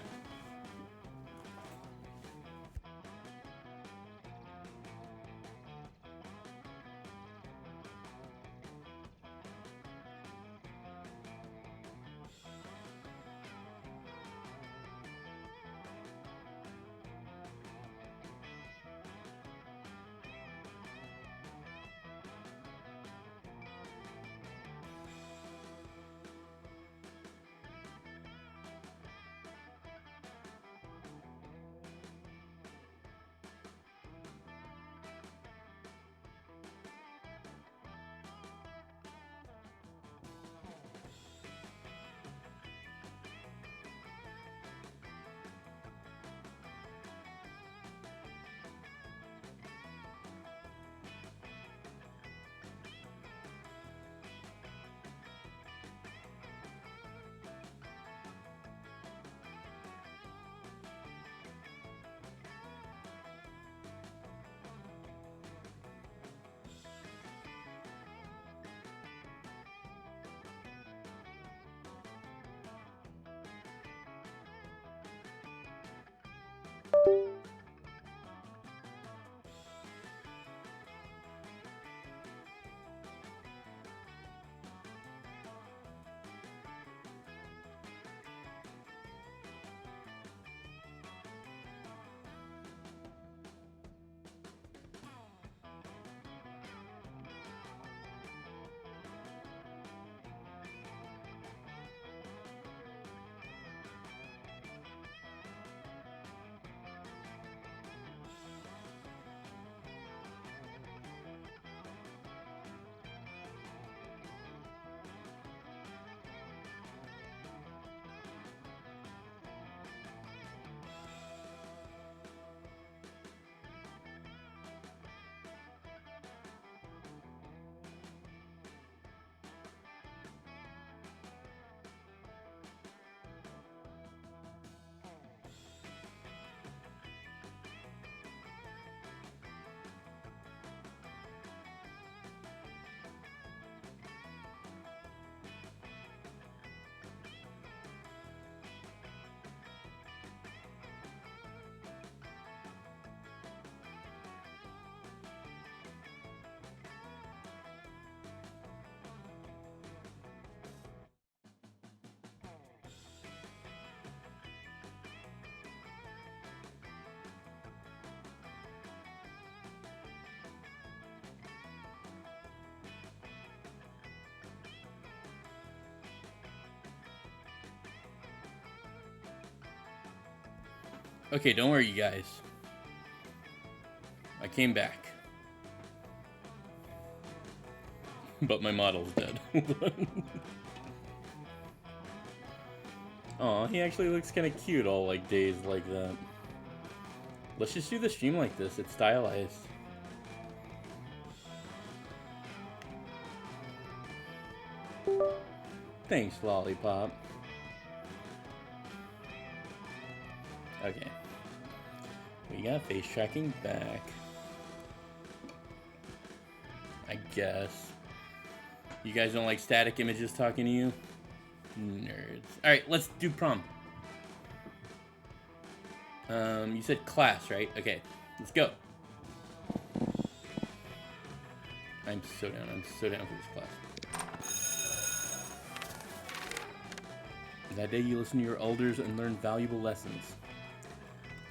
Okay, don't worry, you guys. I came back. But my model's dead. Aw, he actually looks kind of cute all like dazed like that. Let's just do the stream like this. It's stylized. Thanks, Lollipop. Okay. We got face tracking back. I guess. You guys don't like static images talking to you? Nerds. Alright, let's do prom. You said class, right? Okay, let's go. I'm so down for this class. That day you listen to your elders and learn valuable lessons.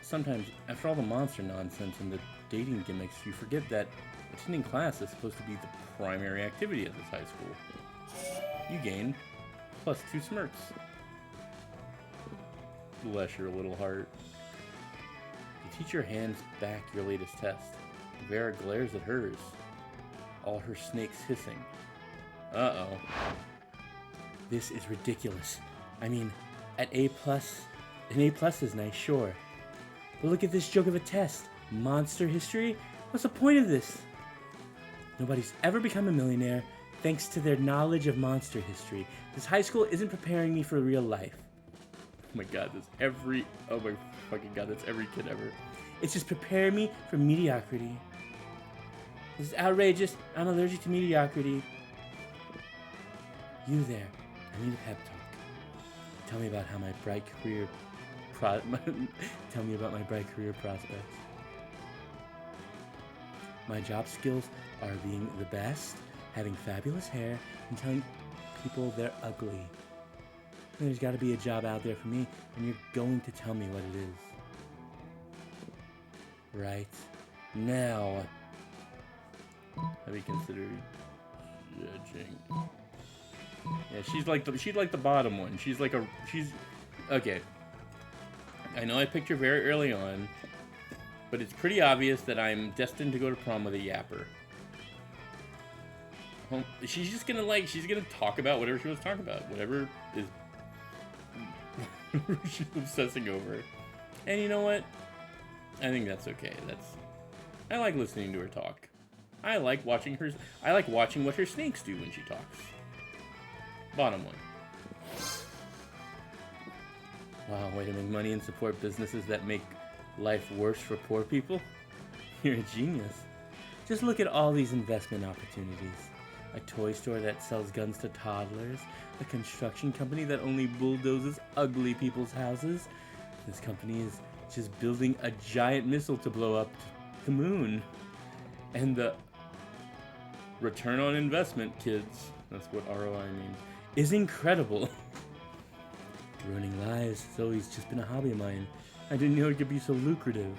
Sometimes, after all the monster nonsense and the dating gimmicks, you forget that attending class is supposed to be the primary activity at this high school. You gain +2 smirks. Bless your little heart. The teacher hands back your latest test. Vera glares at hers, all her snakes hissing. Uh-oh. This is ridiculous. I mean, an A+, is nice, sure. But look at this joke of a test. Monster history? What's the point of this? Nobody's ever become a millionaire thanks to their knowledge of monster history. This high school isn't preparing me for real life. Oh my god, that's every... Oh my fucking god, that's every kid ever. It's just preparing me for mediocrity. This is outrageous. I'm allergic to mediocrity. You there. I need a pep talk. Tell me about how my bright career... Tell me about my bright career prospects. My job skills are being the best, having fabulous hair, and telling people they're ugly. There's got to be a job out there for me, and you're going to tell me what it is. Right now. Have you considered judging? Yeah, she's like the bottom one. She's okay. I know I picked her very early on, but it's pretty obvious that I'm destined to go to prom with a yapper. She's just gonna she's gonna talk about whatever she wants to talk about, whatever is she's obsessing over. And you know what? I think that's okay. I like listening to her talk. I like watching what her snakes do when she talks. Bottom one. Wow, way to make money and support businesses that make life worse for poor people? You're a genius. Just look at all these investment opportunities. A toy store that sells guns to toddlers. A construction company that only bulldozes ugly people's houses. This company is just building a giant missile to blow up the moon. And the return on investment, kids, that's what ROI means, is incredible. Ruining lives has always just been a hobby of mine. I didn't know it could be so lucrative.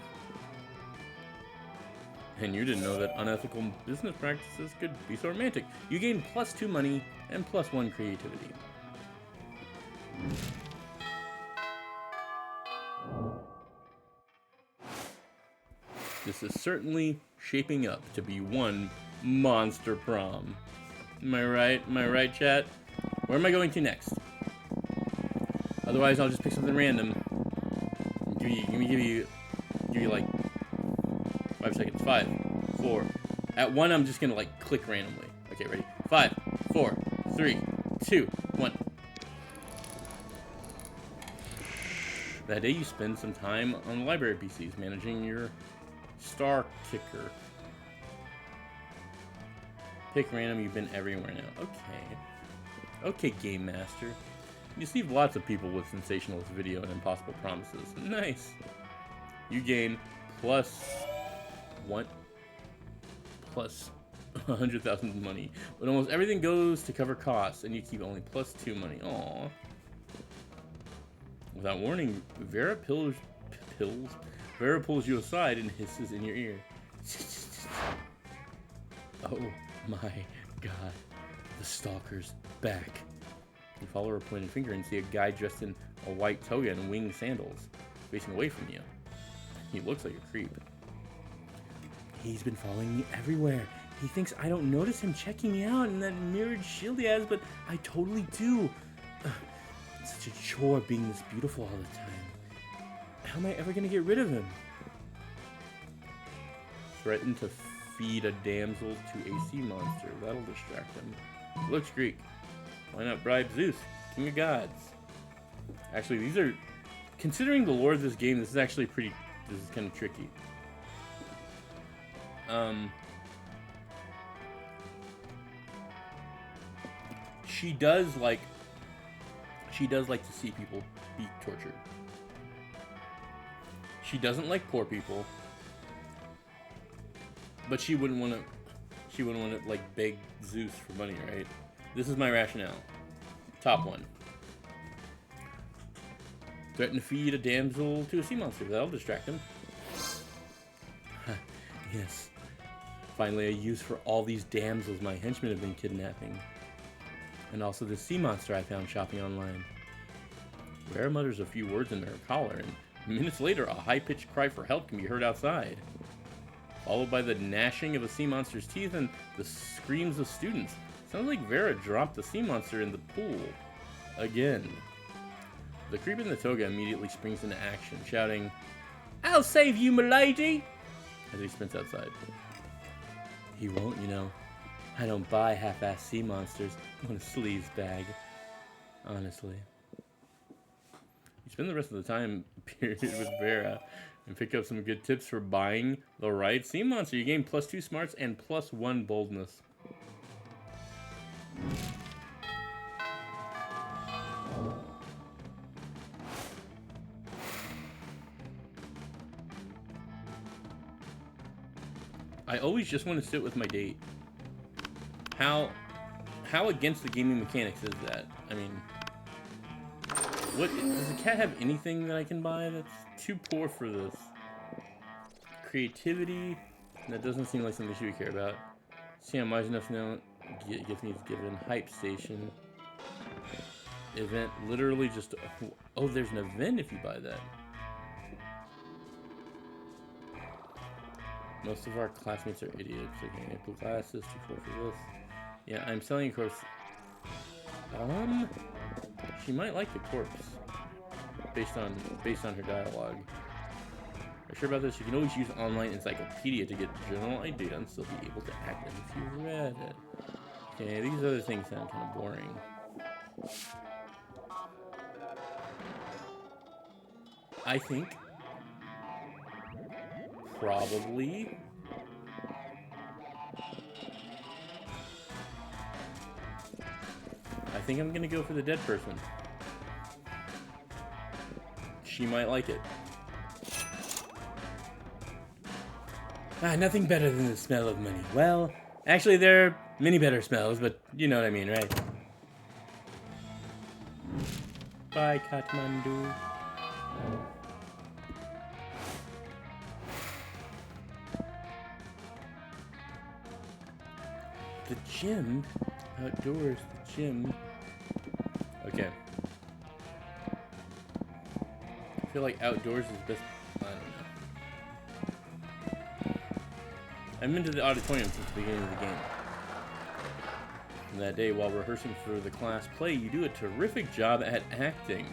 And you didn't know that unethical business practices could be so romantic. You gain +2 money and +1 creativity. This is certainly shaping up to be one monster prom. Am I right? Am I right, chat? Where am I going to next? Otherwise, I'll just pick something random. Give you like 5 seconds. 5, 4. At 1, I'm just gonna click randomly. Okay, ready? 5, 4, 3, 2, 1. That day you spend some time on the library PCs managing your star kicker. Pick random, you've been everywhere now. Okay. Okay, Game Master. You deceive lots of people with sensationalist video and impossible promises. Nice. You gain +100,000 money, but almost everything goes to cover costs, and you keep only +2 money. Aww. Without warning, Vera pulls you aside and hisses in your ear. Oh my god, the stalker's back. You follow her pointing finger and see a guy dressed in a white toga and winged sandals, facing away from you. He looks like a creep. He's been following me everywhere. He thinks I don't notice him checking me out in that mirrored shield he has, but I totally do. It's such a chore being this beautiful all the time. How am I ever gonna get rid of him? Threaten to feed a damsel to a sea monster. That'll distract him. He looks Greek. Why not bribe Zeus, king of gods? Actually, these are... Considering the lore of this game, this is actually pretty... This is kind of tricky. She does like to see people be tortured. She doesn't like poor people, but she wouldn't want to like beg Zeus for money, right? This is my rationale. Top one. Threaten to feed a damsel to a sea monster. That'll distract him. Yes. Finally a use for all these damsels my henchmen have been kidnapping. And also the sea monster I found shopping online. Rare mutters a few words in her collar, and minutes later a high-pitched cry for help can be heard outside. Followed by the gnashing of a sea monster's teeth and the screams of students. Sounds like Vera dropped the sea monster in the pool. Again. The creep in the toga immediately springs into action, shouting, "I'll save you, m'lady!" as he sprints outside. He won't, you know. I don't buy half-assed sea monsters. I want a sleeves bag. Honestly. You spend the rest of the time period with Vera and pick up some good tips for buying the right sea monster. You gain +2 smarts and +1 boldness. I always just want to sit with my date. How against the gaming mechanics is that? I mean, what does the cat have anything that I can buy that's too poor for this? Creativity? That doesn't seem like something she would care about. See, I'm wise enough now. Gift needs given. Hype station. Event. Literally just. Oh, there's an event if you buy that. Most of our classmates are idiots. Okay, blue glasses, 2 4 for this. Yeah, I'm selling a course. She might like the corpse, based on her dialogue. Are you sure about this? You can always use online encyclopedia to get general idea and still be able to act as if you read it. Okay, these other things sound kind of boring. I think probably I think I'm gonna go for the dead person. She might like it. Nothing better than the smell of money. Well, actually there are many better smells, but you know what I mean, right? Bye, Kathmandu. The gym? Outdoors, the gym. Okay. I feel like outdoors is best. I don't know. I've been to the auditorium since the beginning of the game. And that day, while rehearsing for the class play, you do a terrific job at acting.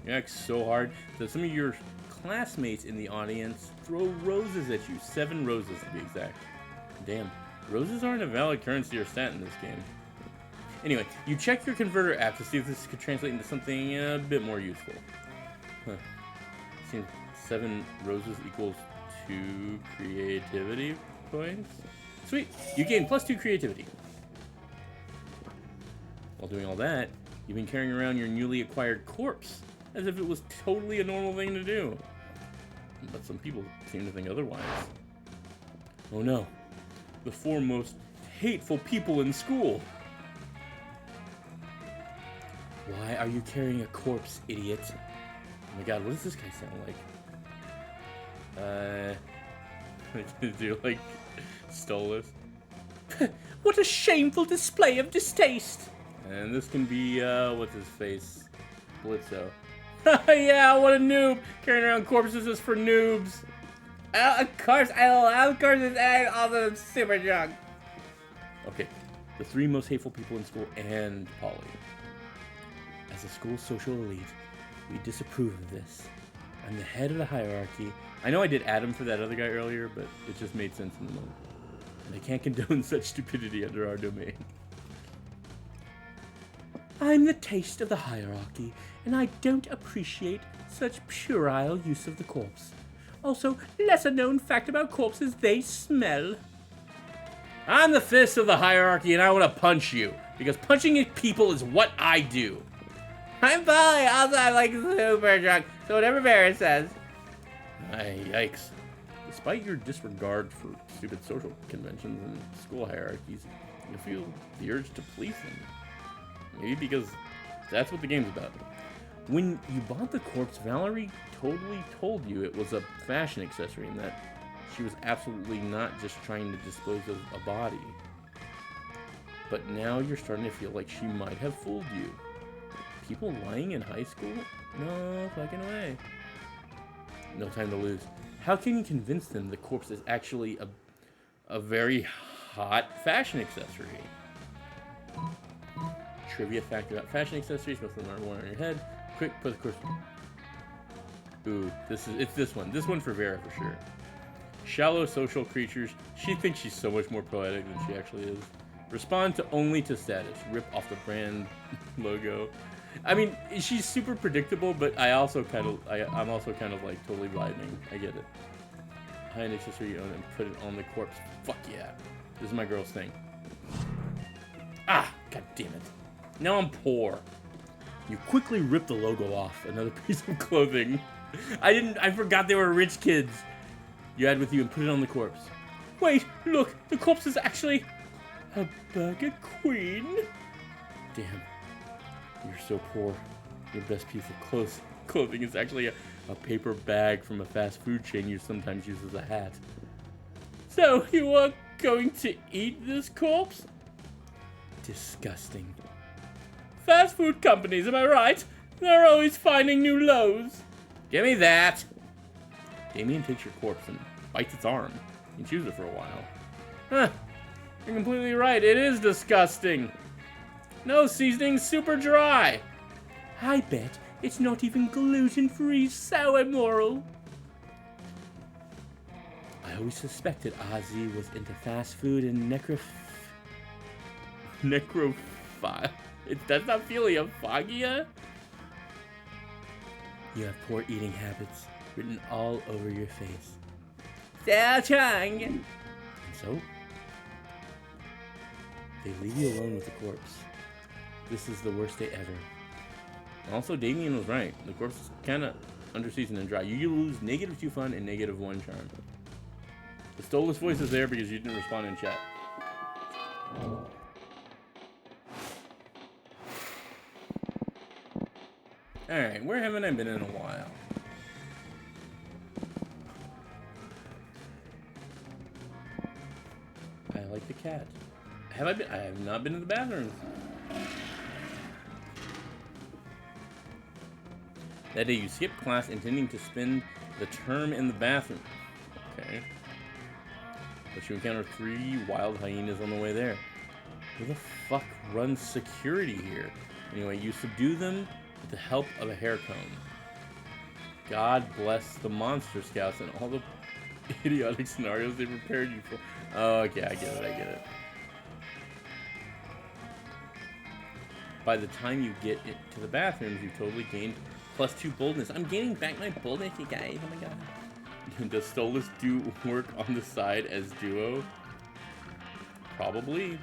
You act so hard that some of your classmates in the audience throw roses at you. 7 roses to be exact. Damn. Roses aren't a valid currency or stat in this game. Anyway, you check your converter app to see if this could translate into something a bit more useful. Huh. Seems 7 roses equals 2 creativity points. Sweet, you gain +2 creativity. While doing all that, you've been carrying around your newly acquired corpse, as if it was totally a normal thing to do. But some people seem to think otherwise. Oh no. The 4 most hateful people in school. Why are you carrying a corpse, idiot? Oh my god, what does this guy sound like? Do you like Stolas? What a shameful display of distaste! And this can be, what's his face? Blitzo. Yeah, what a noob. Carrying around corpses is for noobs. Of course, I love corpses and also super drunk. Okay, the 3 most hateful people in school and Polly. As a school social elite, we disapprove of this. I'm the head of the hierarchy. I know I did Adam for that other guy earlier, but it just made sense in the moment. And I can't condone such stupidity under our domain. I'm the taste of the hierarchy, and I don't appreciate such puerile use of the corpse. Also, lesser known fact about corpses, they smell. I'm the fist of the hierarchy, and I want to punch you, because punching people is what I do. I'm Polly, also I'm like super drunk, so whatever Barrett says. Yikes. Despite your disregard for stupid social conventions and school hierarchies, you feel the urge to police them. Maybe because that's what the game's about. When you bought the corpse, Valerie totally told you it was a fashion accessory and that she was absolutely not just trying to dispose of a body. But now you're starting to feel like she might have fooled you. People lying in high school? No fucking way. No time to lose. How can you convince them the corpse is actually a very hot fashion accessory? Trivia fact about fashion accessories, most of them are worn on your head. Quick, put the corpse. Ooh, it's this one. This one for Vera for sure. Shallow social creatures. She thinks she's so much more poetic than she actually is. Respond to only to status. Rip off the brand logo. I mean, she's super predictable, but I'm also kind of like totally vibing. I get it. Hide an accessory you own and put it on the corpse. Fuck yeah. This is my girl's thing. Ah, god damn it. Now I'm poor. You quickly rip the logo off. Another piece of clothing. I forgot they were rich kids. You had with you and put it on the corpse. Wait, look, the corpse is actually a Burger Queen. Damn. You're so poor. Your best piece of clothing is actually a paper bag from a fast food chain you sometimes use as a hat. So, you are going to eat this corpse? Disgusting. Fast food companies, am I right? They're always finding new lows. Give me that. Damien takes your corpse and bites its arm. He chews it for a while. Huh. You're completely right. It is disgusting. No seasoning, super dry. I bet it's not even gluten-free, so immoral. I always suspected Ozzy was into fast food and necrophilia. That's not philia. You have poor eating habits written all over your face. Still trying. And so, they leave you alone with the corpse. This is the worst day ever. Also, Damien was right. The corpse is kind of underseasoned and dry. You lose -2 fun and -1 charm. The Stolas voice is there because you didn't respond in chat. Alright, where haven't I been in a while? I like the cat. Have I been? I have not been in the bathroom. That day you skipped class intending to spend the term in the bathroom. Okay. But you encounter 3 wild hyenas on the way there. Who the fuck runs security here? Anyway, you subdue them with the help of a hair comb. God bless the Monster Scouts and all the idiotic scenarios they prepared you for. Oh, okay, I get it. By the time you get to the bathrooms, you've totally gained +2 boldness. I'm gaining back my boldness, you guys. Oh my god. Does Stolas do work on the side as duo? Probably.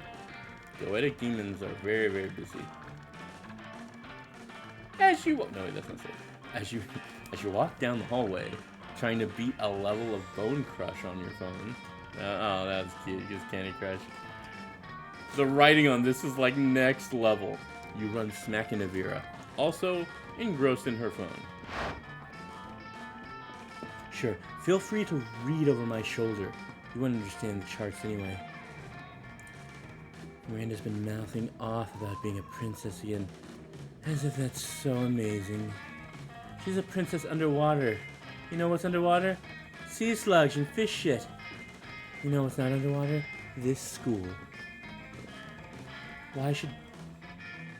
Goetic demons are very, very busy. As you walk, no, wait, that's not safe. As you walk down the hallway, trying to beat a level of Bone Crush on your phone. Oh, that's cute. Just Candy Crush. The writing on this is like next level. You run smack into Vera, also engrossed in her phone. Sure, feel free to read over my shoulder. You wouldn't understand the charts anyway. Miranda's been mouthing off about being a princess again, as if that's so amazing. She's a princess underwater. You know what's underwater? Sea slugs and fish shit. You know what's not underwater? This school. Why should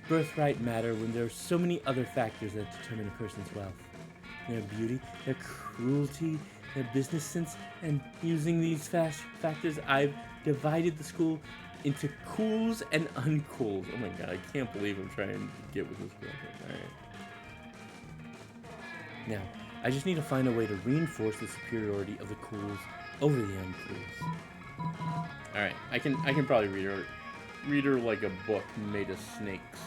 birthright matter when there are so many other factors that determine a person's wealth? Their beauty, their cruelty, their business sense, and using these factors, I've divided the school into cools and uncools. Oh my god, I can't believe I'm trying to get with this girl. Alright. Now, I just need to find a way to reinforce the superiority of the cools over the uncools. Alright, I can probably read her like a book made of snakes.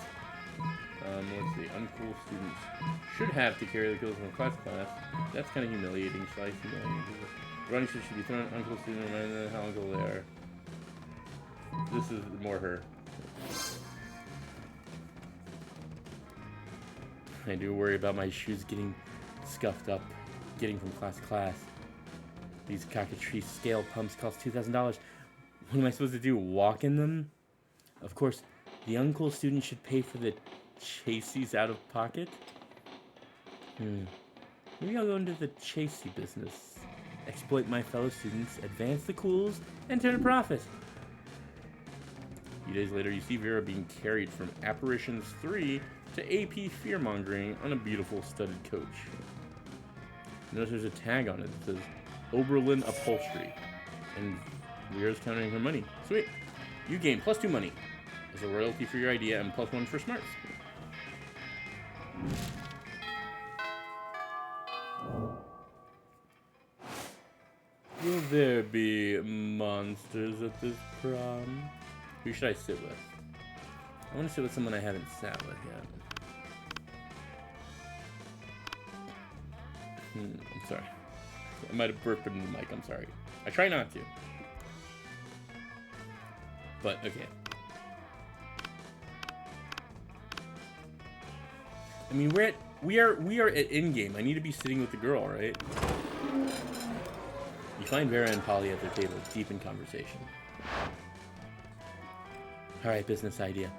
Let's see. Uncool students should have to carry the clothes from class to class. That's kind of humiliating. Running should be thrown. Uncool student remind them how uncool they are. This is more her. I do worry about my shoes getting scuffed up, getting from class to class. These cockatrice scale pumps cost $2,000. What am I supposed to do? Walk in them? Of course, the uncool student should pay for the chassis out of pocket. Maybe I'll go into the chassis business. Exploit my fellow students, advance the cools, and turn a profit. A few days later, you see Vera being carried from Apparitions 3 to AP Fearmongering on a beautiful studded coach. Notice there's a tag on it that says Oberlin Upholstery. And Vera's counting her money. Sweet. You gain +2 money as a royalty for your idea and +1 for smarts. Will there be monsters at this prom? Who should I sit with? I want to sit with someone I haven't sat with yet. I'm sorry. I might have burped in the mic, I'm sorry. I try not to. But, okay. I mean, we are at in-game. I need to be sitting with the girl, right? You find Vera and Polly at their table, deep in conversation. Alright, business idea.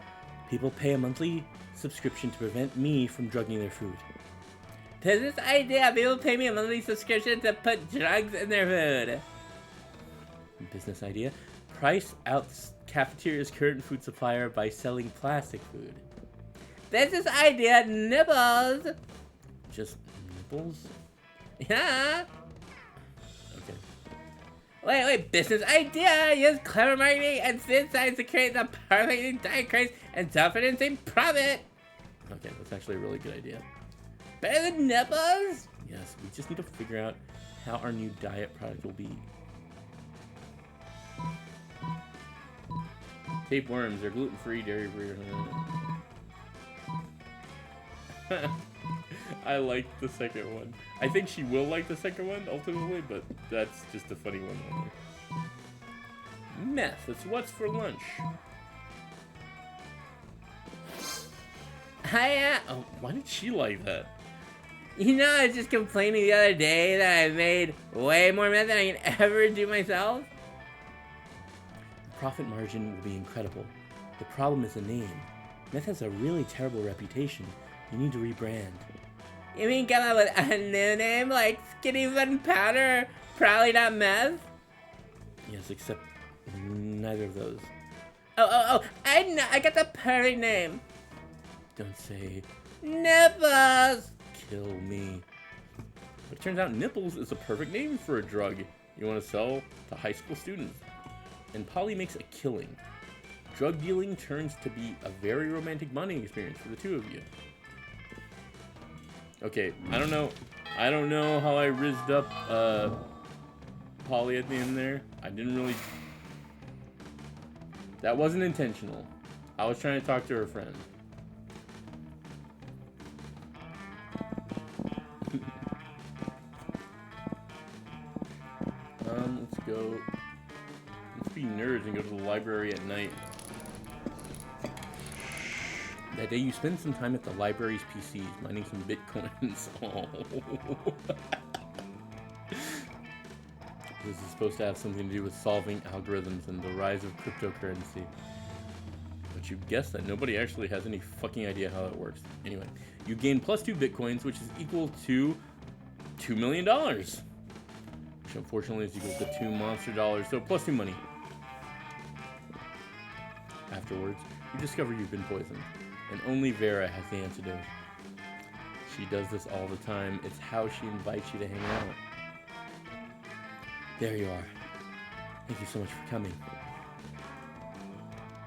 People pay a monthly subscription to prevent me from drugging their food. Business idea. People pay me a monthly subscription to put drugs in their food. Business idea. Price out cafeteria's current food supplier by selling plastic food. Business idea. Nibbles. Just nipples? Yeah. Okay. Wait. Business idea. Use clever marketing and spin signs to create the perfect diet craze and self-financing profit. Okay, that's actually a really good idea. Better than nipples? Yes, we just need to figure out how our new diet product will be. Tapeworms, they're gluten-free, dairy-free. I like the second one. I think she will like the second one, ultimately, but that's just a funny one. Meth, it's what's for lunch. Oh, why did she like that? You know, I was just complaining the other day that I made way more meth than I can ever do myself. The profit margin will be incredible. The problem is the name. Meth has a really terrible reputation. You need to rebrand. You mean come up with a new name like Skinny Fun Powder? Probably not meth? Yes, except neither of those. Oh, I got the perfect name. Don't say nipples. Kill me. But it turns out nipples is a perfect name for a drug you want to sell to high school students. And Polly makes a killing. Drug dealing turns to be a very romantic bonding experience for the two of you. Okay, I don't know how I rizzed up Polly at the end there. I didn't really. That wasn't intentional. I was trying to talk to her friend. Let's go. Let's be nerds and go to the library at night. That day you spend some time at the library's PCs, mining some bitcoins. Oh. This is supposed to have something to do with solving algorithms and the rise of cryptocurrency. But you guessed that nobody actually has any fucking idea how that works. Anyway, you gain +2 bitcoins, which is equal to $2 million. Which unfortunately is equal to 2 monster dollars, so +2 money. Afterwards, you discover you've been poisoned, and only Vera has the antidote. She does this all the time. It's how she invites you to hang out. There you are. Thank you so much for coming.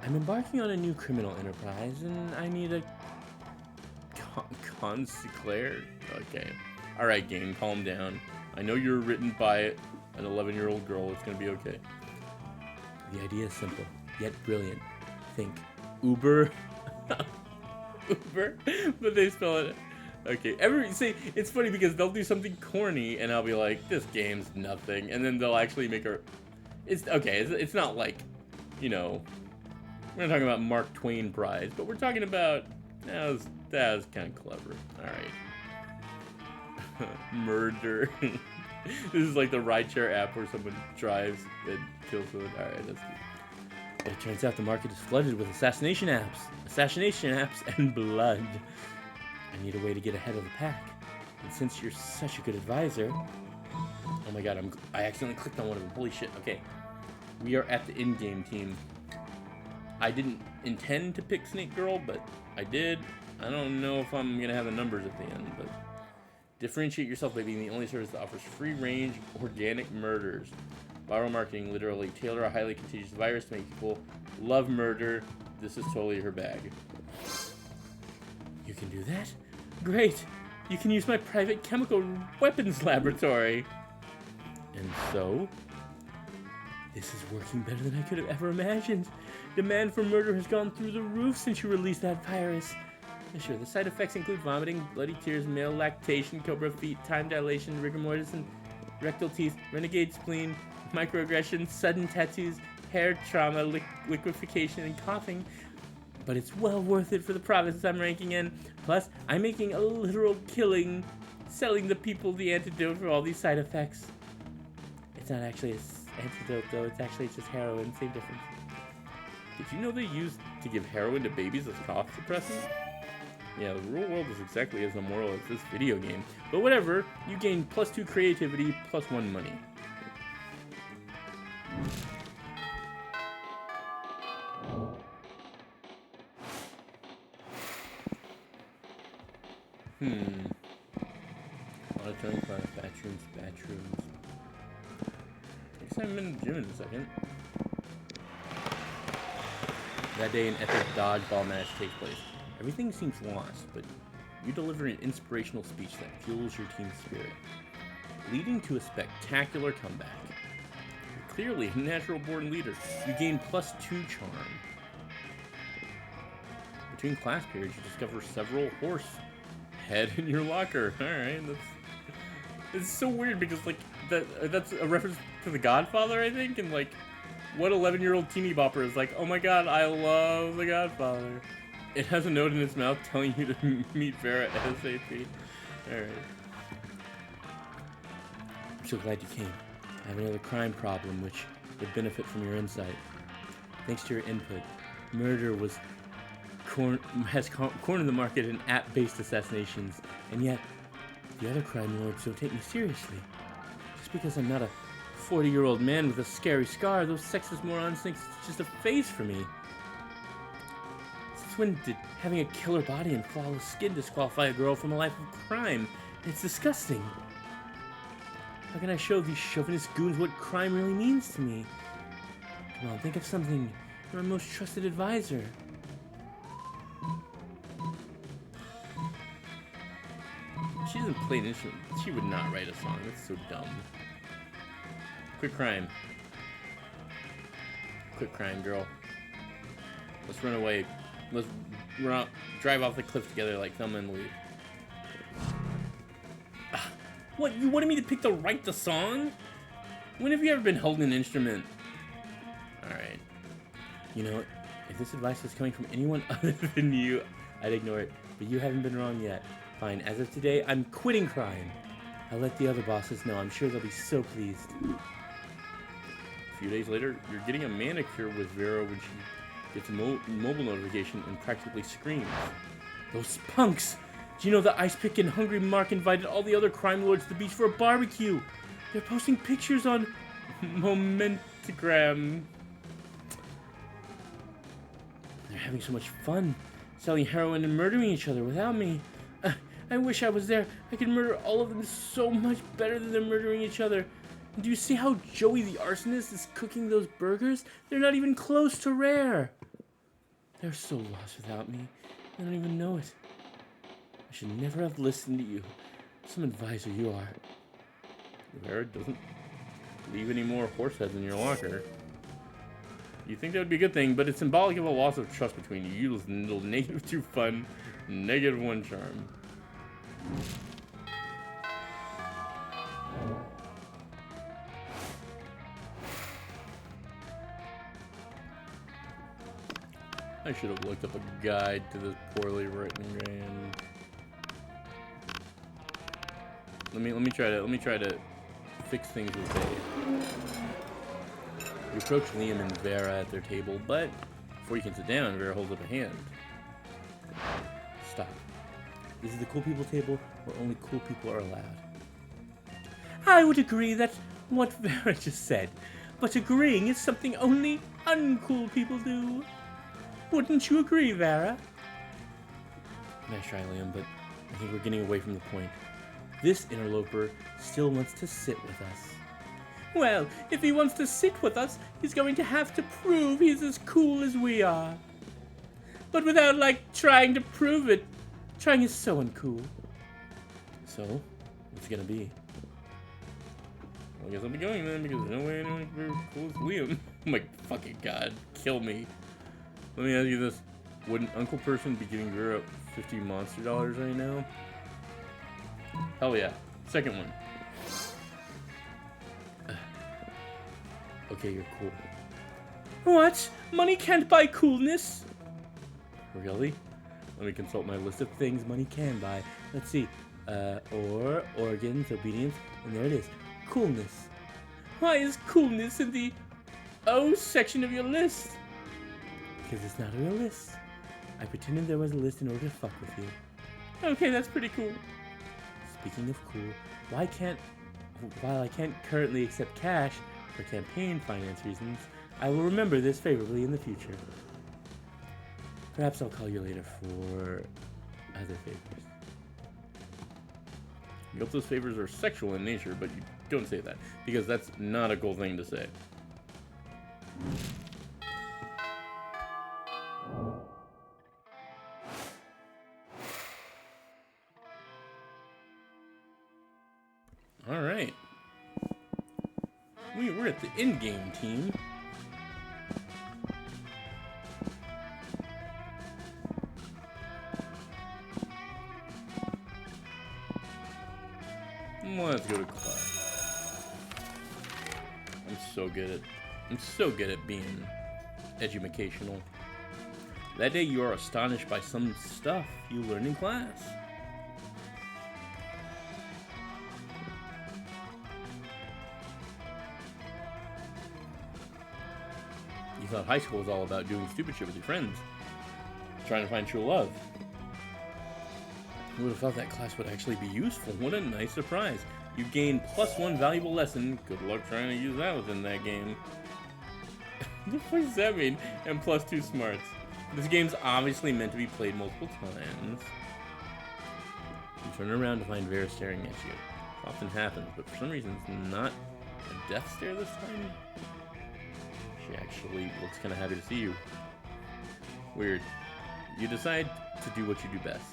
I'm embarking on a new criminal enterprise, and I need a consigliere. Okay. Alright, game, calm down. I know you're written by an 11-year-old girl. It's gonna be okay. The idea is simple, yet brilliant. Think Uber. Uber? But they spell it. Okay, see, it's funny because they'll do something corny, and I'll be like, this game's nothing. And then they'll actually make her... It's okay, it's not like, you know... We're not talking about Mark Twain prize, but we're talking about... That was kind of clever. Alright. Murder. This is like the rideshare app where someone drives and kills someone. Alright, that's good. But it turns out the market is flooded with assassination apps and blood. I need a way to get ahead of the pack. And since you're such a good advisor... Oh my god, I accidentally clicked on one of them. Holy shit, okay. We are at the in-game team. I didn't intend to pick Snake Girl, but I did. I don't know if I'm gonna have the numbers at the end, but... Differentiate yourself by being the only service that offers free-range, organic murders. Viral marketing, literally. Tailor a highly contagious virus to make people love murder. This is totally her bag. You can do that? Great! You can use my private chemical weapons laboratory! And so? This is working better than I could have ever imagined. Demand for murder has gone through the roof since you released that virus. Sure, the side effects include vomiting, bloody tears, male lactation, cobra feet, time dilation, rigor mortis, and rectal teeth, renegade spleen, microaggressions, sudden tattoos, hair trauma, liquefaction, and coughing. But it's well worth it for the profits I'm ranking in. Plus, I'm making a literal killing selling the people the antidote for all these side effects. It's not actually an antidote, though. It's actually just heroin. Same difference. Did you know they used to give heroin to babies as cough suppressants? Yeah, the real world is exactly as immoral as this video game. But whatever, you gain +2 creativity, +1 money. Auditorium class, bathrooms. I guess I'm in the gym in a second. That day, an epic dodgeball match takes place. Everything seems lost, but you deliver an inspirational speech that fuels your team's spirit, leading to a spectacular comeback. You're clearly a natural-born leader. You gain +2 charm. Between class periods, you discover several horse head in your locker. Alright, it's so weird because, like, that's a reference to The Godfather, I think, and, like, what 11-year-old teeny bopper is like, oh my god, I love The Godfather. It has a note in its mouth telling you to meet Vera ASAP. Alright. I'm so glad you came. I have another crime problem which would benefit from your insight. Thanks to your input, murder has cornered the market in app-based assassinations, and yet the other crime lords don't take me seriously. Just because I'm not a 40-year-old man with a scary scar, those sexist morons think it's just a phase for me. Since when did having a killer body and flawless skin disqualify a girl from a life of crime? It's disgusting. How can I show these chauvinist goons what crime really means to me? Come on, think of something. You're my most trusted advisor. She doesn't play an instrument. She would not write a song. That's so dumb. Quit crime. Quit crime, girl. Let's run away. Let's drive off the cliff together like Thelma and Louise. What? You wanted me to pick to write the song? When have you ever been holding an instrument? Alright. You know, if this advice was coming from anyone other than you, I'd ignore it. But you haven't been wrong yet. Fine, as of today, I'm quitting crime. I'll let the other bosses know. I'm sure they'll be so pleased. A few days later, you're getting a manicure with Vera when she gets a mobile notification and practically screams. Those punks! Do you know the Ice Pick and Hungry Mark invited all the other crime lords to the beach for a barbecue? They're posting pictures on Momentagram. They're having so much fun, selling heroin and murdering each other without me. I wish I was there. I could murder all of them so much better than they're murdering each other. And do you see how Joey the arsonist is cooking those burgers? They're not even close to rare. They're so lost without me. They don't even know it. I should never have listened to you. Some advisor you are. Vera doesn't leave any more horse heads in your locker. You think that would be a good thing, but it's symbolic of a loss of trust between you. You little -2 fun, -1 charm. I should have looked up a guide to this poorly written game. Let me try to fix things with Dave. You approach Liam and Vera at their table, but before you can sit down, Vera holds up a hand. Stop. This is the cool people table where only cool people are allowed. I would agree that's what Vera just said, but agreeing is something only uncool people do. Wouldn't you agree, Vera? Nice try, Liam, but I think we're getting away from the point. This interloper still wants to sit with us. Well, if he wants to sit with us, he's going to have to prove he's as cool as we are. But without, trying to prove it, trying is so uncool. So, what's it gonna be? Well, I guess I'll be going then, because there's no way anyone can be cool as Liam. Oh my fucking god, kill me. Let me ask you this. Would an uncle person be giving Vera $50 monster dollars right now? Hell yeah. Second one. Okay, you're cool. What? Money can't buy coolness? Really? Let me consult my list of things money can buy. Let's see. Organs, obedience, and there it is. Coolness. Why is coolness in the O section of your list? Because it's not a real list. I pretended there was a list in order to fuck with you. Okay, that's pretty cool. Speaking of cool, while I can't currently accept cash for campaign finance reasons, I will remember this favorably in the future. Perhaps I'll call you later for other favors. You hope those favors are sexual in nature, but you don't say that, because that's not a cool thing to say. Alright. We're at the in-game team. Let's go to class. I'm so good at being educational. That day you are astonished by some stuff you learned in class. You thought high school was all about doing stupid shit with your friends, trying to find true love. Who would have thought that class would actually be useful? What a nice surprise. You gained +1 valuable lesson. Good luck trying to use that within that game. What does that mean? And +2 smarts. This game's obviously meant to be played multiple times. You turn around to find Vera staring at you. It often happens, but for some reason it's not a death stare this time. She actually looks kind of happy to see you. Weird. You decide to do what you do best.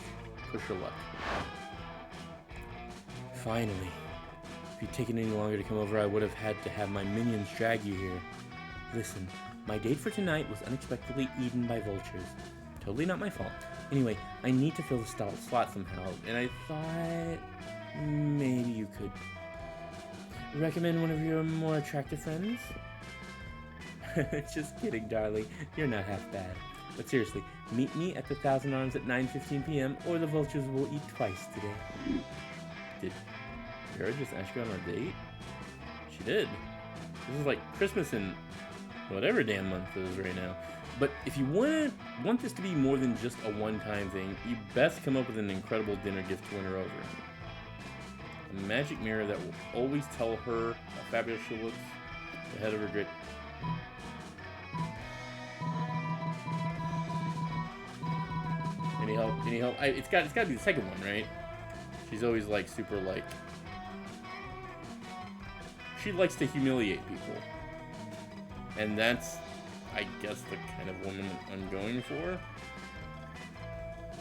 Push your luck. Finally. If you'd taken any longer to come over, I would have had to have my minions drag you here. Listen, my date for tonight was unexpectedly eaten by vultures. Totally not my fault. Anyway, I need to fill the slot somehow, and I thought maybe you could recommend one of your more attractive friends? Just kidding, darling. You're not half bad. But seriously, meet me at the Thousand Arms at 9:15 p.m. or the vultures will eat twice today. Did Vera just ask you on our date? She did. This is like Christmas in whatever damn month it is right now. But if you want this to be more than just a one-time thing, you best come up with an incredible dinner gift to win her over. A magic mirror that will always tell her how fabulous she looks ahead of her great. Any help? Any help? It's got to be the second one, right? She's always like super like. She likes to humiliate people, and that's, I guess, the kind of woman I'm going for.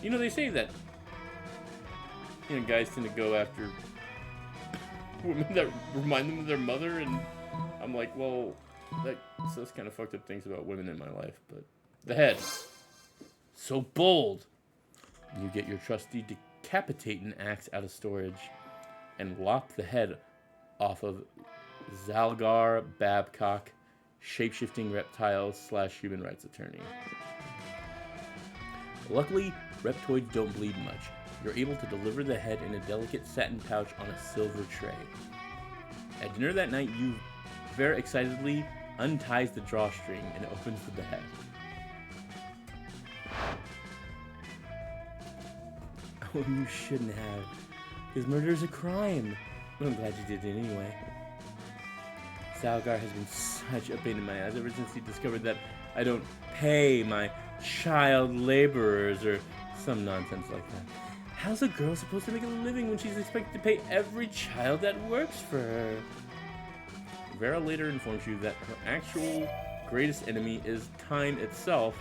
You know, they say that, you know, guys tend to go after women that remind them of their mother, and I'm like, well, that says kind of fucked up things about women in my life. But the head, so bold. You get your trusty decapitating axe out of storage and lop the head off of Zalgar Babcock, shapeshifting reptiles / human rights attorney. Luckily, reptoids don't bleed much. You're able to deliver the head in a delicate satin pouch on a silver tray. At dinner that night, you very excitedly unties the drawstring and opens the bag. Oh, you shouldn't have. Because murder is a crime. But I'm glad you did it anyway. Salgar has been such a pain in my ass ever since he discovered that I don't pay my child laborers or some nonsense like that. How's a girl supposed to make a living when she's expected to pay every child that works for her? Vera later informs you that her actual greatest enemy is time itself,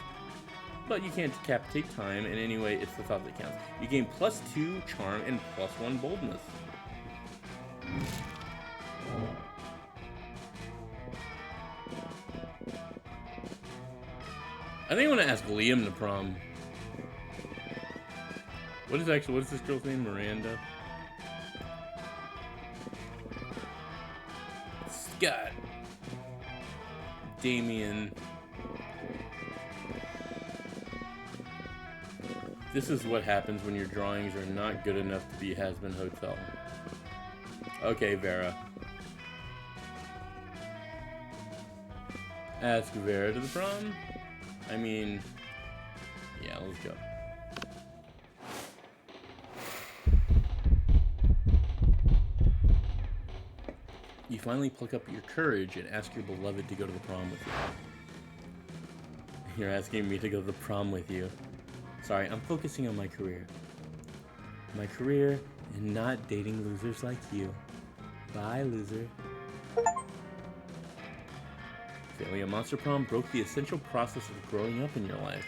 but you can't decapitate time, and anyway, it's the thought that counts. You gain +2 charm and +1 boldness. I think I want to ask Liam to prom. What is this girl's name? Miranda? Scott. Damien. This is what happens when your drawings are not good enough to be Has-Been Hotel. Okay, Vera. Ask Vera to the prom? I mean, yeah, let's go. You finally pluck up your courage and ask your beloved to go to the prom with you. You're asking me to go to the prom with you. Sorry, I'm focusing on my career. My career and not dating losers like you. Bye, loser. Failing a Monster Prom broke the essential process of growing up in your life.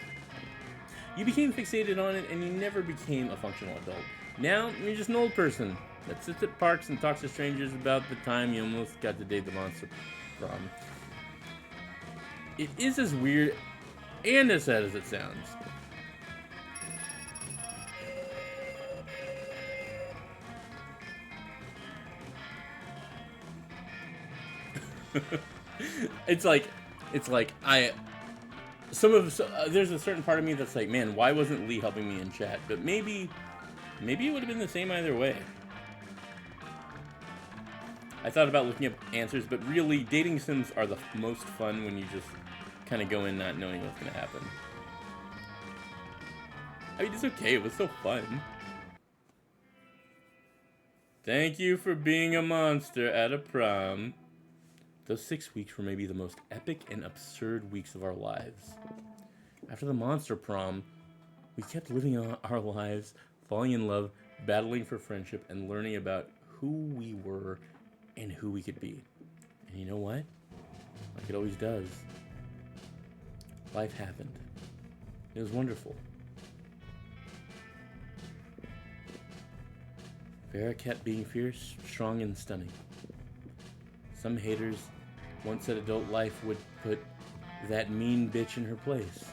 You became fixated on it and you never became a functional adult. Now, you're just an old person that sits at parks and talks to strangers about the time you almost got to date the Monster Prom. It is as weird and as sad as it sounds. It's like there's a certain part of me that's like, man, why wasn't Lee helping me in chat? But maybe it would have been the same either way. I thought about looking up answers, but really, dating sims are the most fun when you just kind of go in not knowing what's going to happen. I mean, it's okay. It was so fun. Thank you for being a monster at a prom. Those 6 weeks were maybe the most epic and absurd weeks of our lives. After the Monster Prom, we kept living our lives, falling in love, battling for friendship, and learning about who we were and who we could be. And you know what? Like it always does. Life happened. It was wonderful. Vera kept being fierce, strong, and stunning. Some haters once said adult life would put that mean bitch in her place.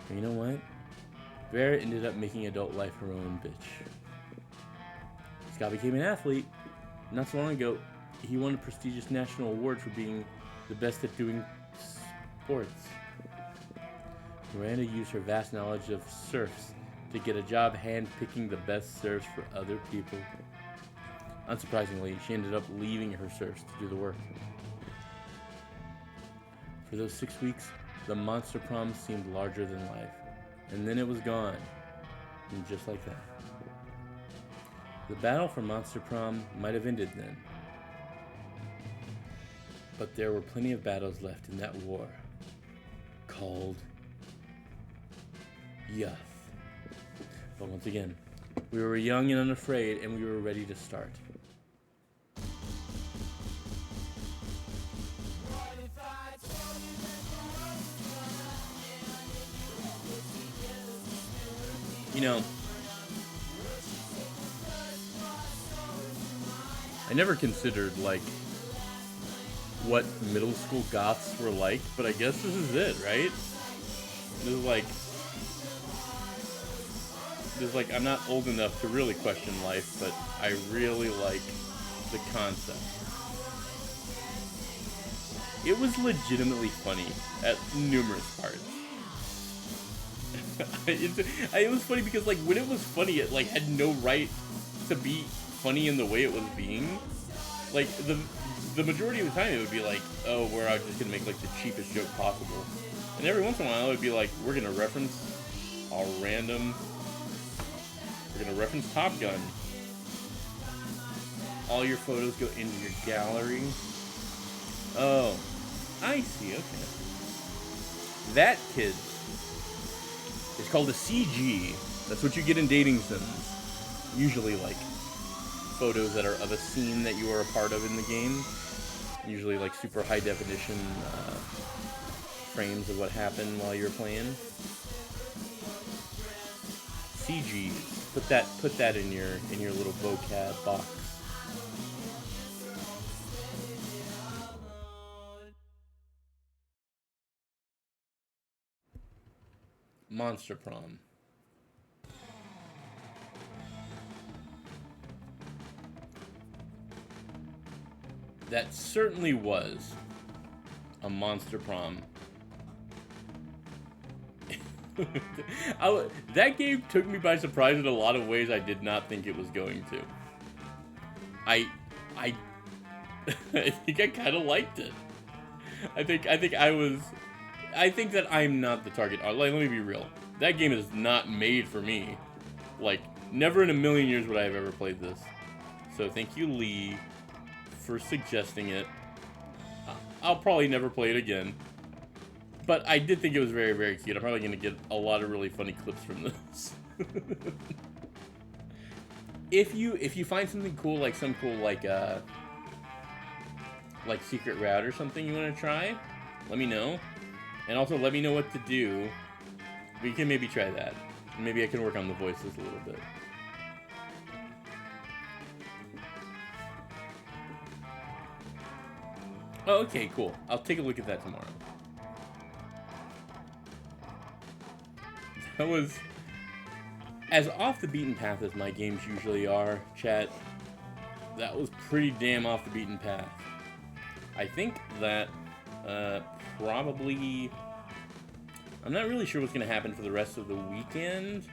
But you know what? Vera ended up making adult life her own bitch. Scott became an athlete. Not so long ago, he won a prestigious national award for being the best at doing sports. Miranda used her vast knowledge of surfs to get a job hand-picking the best surfs for other people. Unsurprisingly, she ended up leaving her surfs to do the work. For those 6 weeks, The Monster Prom seemed larger than life, and then it was gone, and just like that. The battle for Monster Prom might have ended then, but there were plenty of battles left in that war, called Youth. But once again, we were young and unafraid, and we were ready to start. You know, I never considered, like, what middle school goths were like, but I guess this is it, right? This is like, I'm not old enough to really question life, but I really like the concept. It was legitimately funny at numerous parts. It was funny because, like, when it was funny, it, like, had no right to be funny in the way it was being. Like, the majority of the time it would be like, oh, we're just gonna make, like, the cheapest joke possible. And every once in a while it would be like, we're gonna reference Top Gun. All your photos go into your gallery. Oh, I see, okay. That, kid, is called a CG. That's what you get in dating sims. Usually, like, photos that are of a scene that you are a part of in the game. Usually, like, super high definition frames of what happened while you're playing. CGs. Put that in your little vocab box. Monster Prom. That certainly was a Monster Prom. That game took me by surprise in a lot of ways I did not think it was going to. I think I kind of liked it. I think that I'm not the target. Like, let me be real. That game is not made for me. Like, never in a million years would I have ever played this. So thank you, Lee, for suggesting it. I'll probably never play it again. But I did think it was very, very cute. I'm probably going to get a lot of really funny clips from this. If you find something cool, like some cool, like secret route or something you want to try, let me know. And also let me know what to do. We can maybe try that. Maybe I can work on the voices a little bit. Oh, okay, cool. I'll take a look at that tomorrow. That was as off the beaten path as my games usually are, chat. That was pretty damn off the beaten path. I think that probably, I'm not really sure what's going to happen for the rest of the weekend.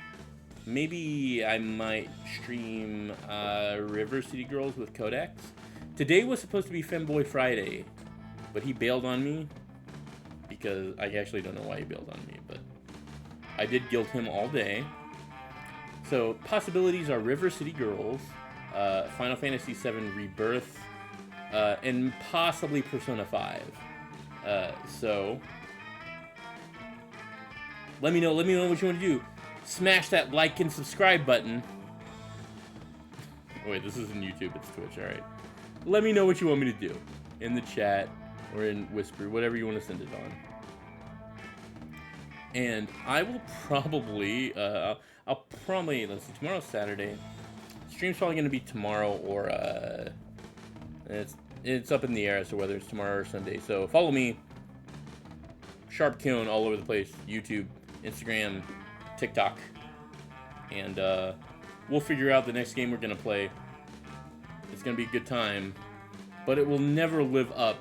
Maybe I might stream River City Girls with Codex. Today was supposed to be Femboy Friday, but he bailed on me because I actually don't know why he bailed on me, but I did guilt him all day. So possibilities are River City Girls, Final Fantasy VII Rebirth, and possibly Persona 5. So let me know what you want to do. Smash that like and subscribe button. Oh, wait, this isn't YouTube, it's Twitch, alright. Let me know what you want me to do in the chat or in Whisper, whatever you want to send it on. And I will probably, let's see, tomorrow's Saturday. Stream's probably going to be tomorrow or, it's up in the air as to whether it's tomorrow or Sunday. So follow me, Sharp Kion, all over the place, YouTube, Instagram, TikTok. And we'll figure out the next game we're going to play. It's going to be a good time, but it will never live up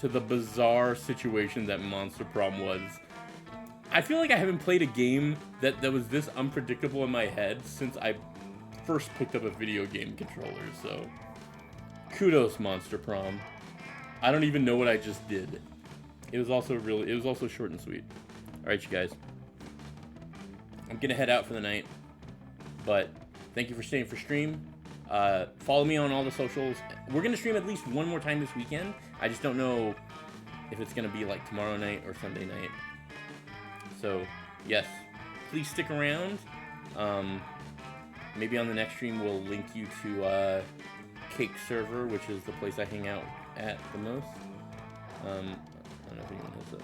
to the bizarre situation that Monster Prom was. I feel like I haven't played a game that was this unpredictable in my head since I first picked up a video game controller, so kudos, Monster Prom. I don't even know what I just did. It was also short and sweet. All right, you guys. I'm gonna head out for the night, but thank you for staying for stream. Follow me on all the socials. We're gonna stream at least one more time this weekend. I just don't know if it's gonna be like tomorrow night or Sunday night. So yes, please stick around. Maybe on the next stream we'll link you to Cake Server, which is the place I hang out at the most. I don't know if anyone has a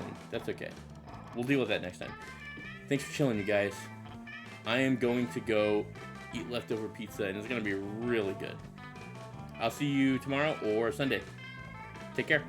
link. That's okay. We'll deal with that next time. Thanks for chilling, you guys. I am going to go eat leftover pizza, and it's going to be really good. I'll see you tomorrow or Sunday. Take care.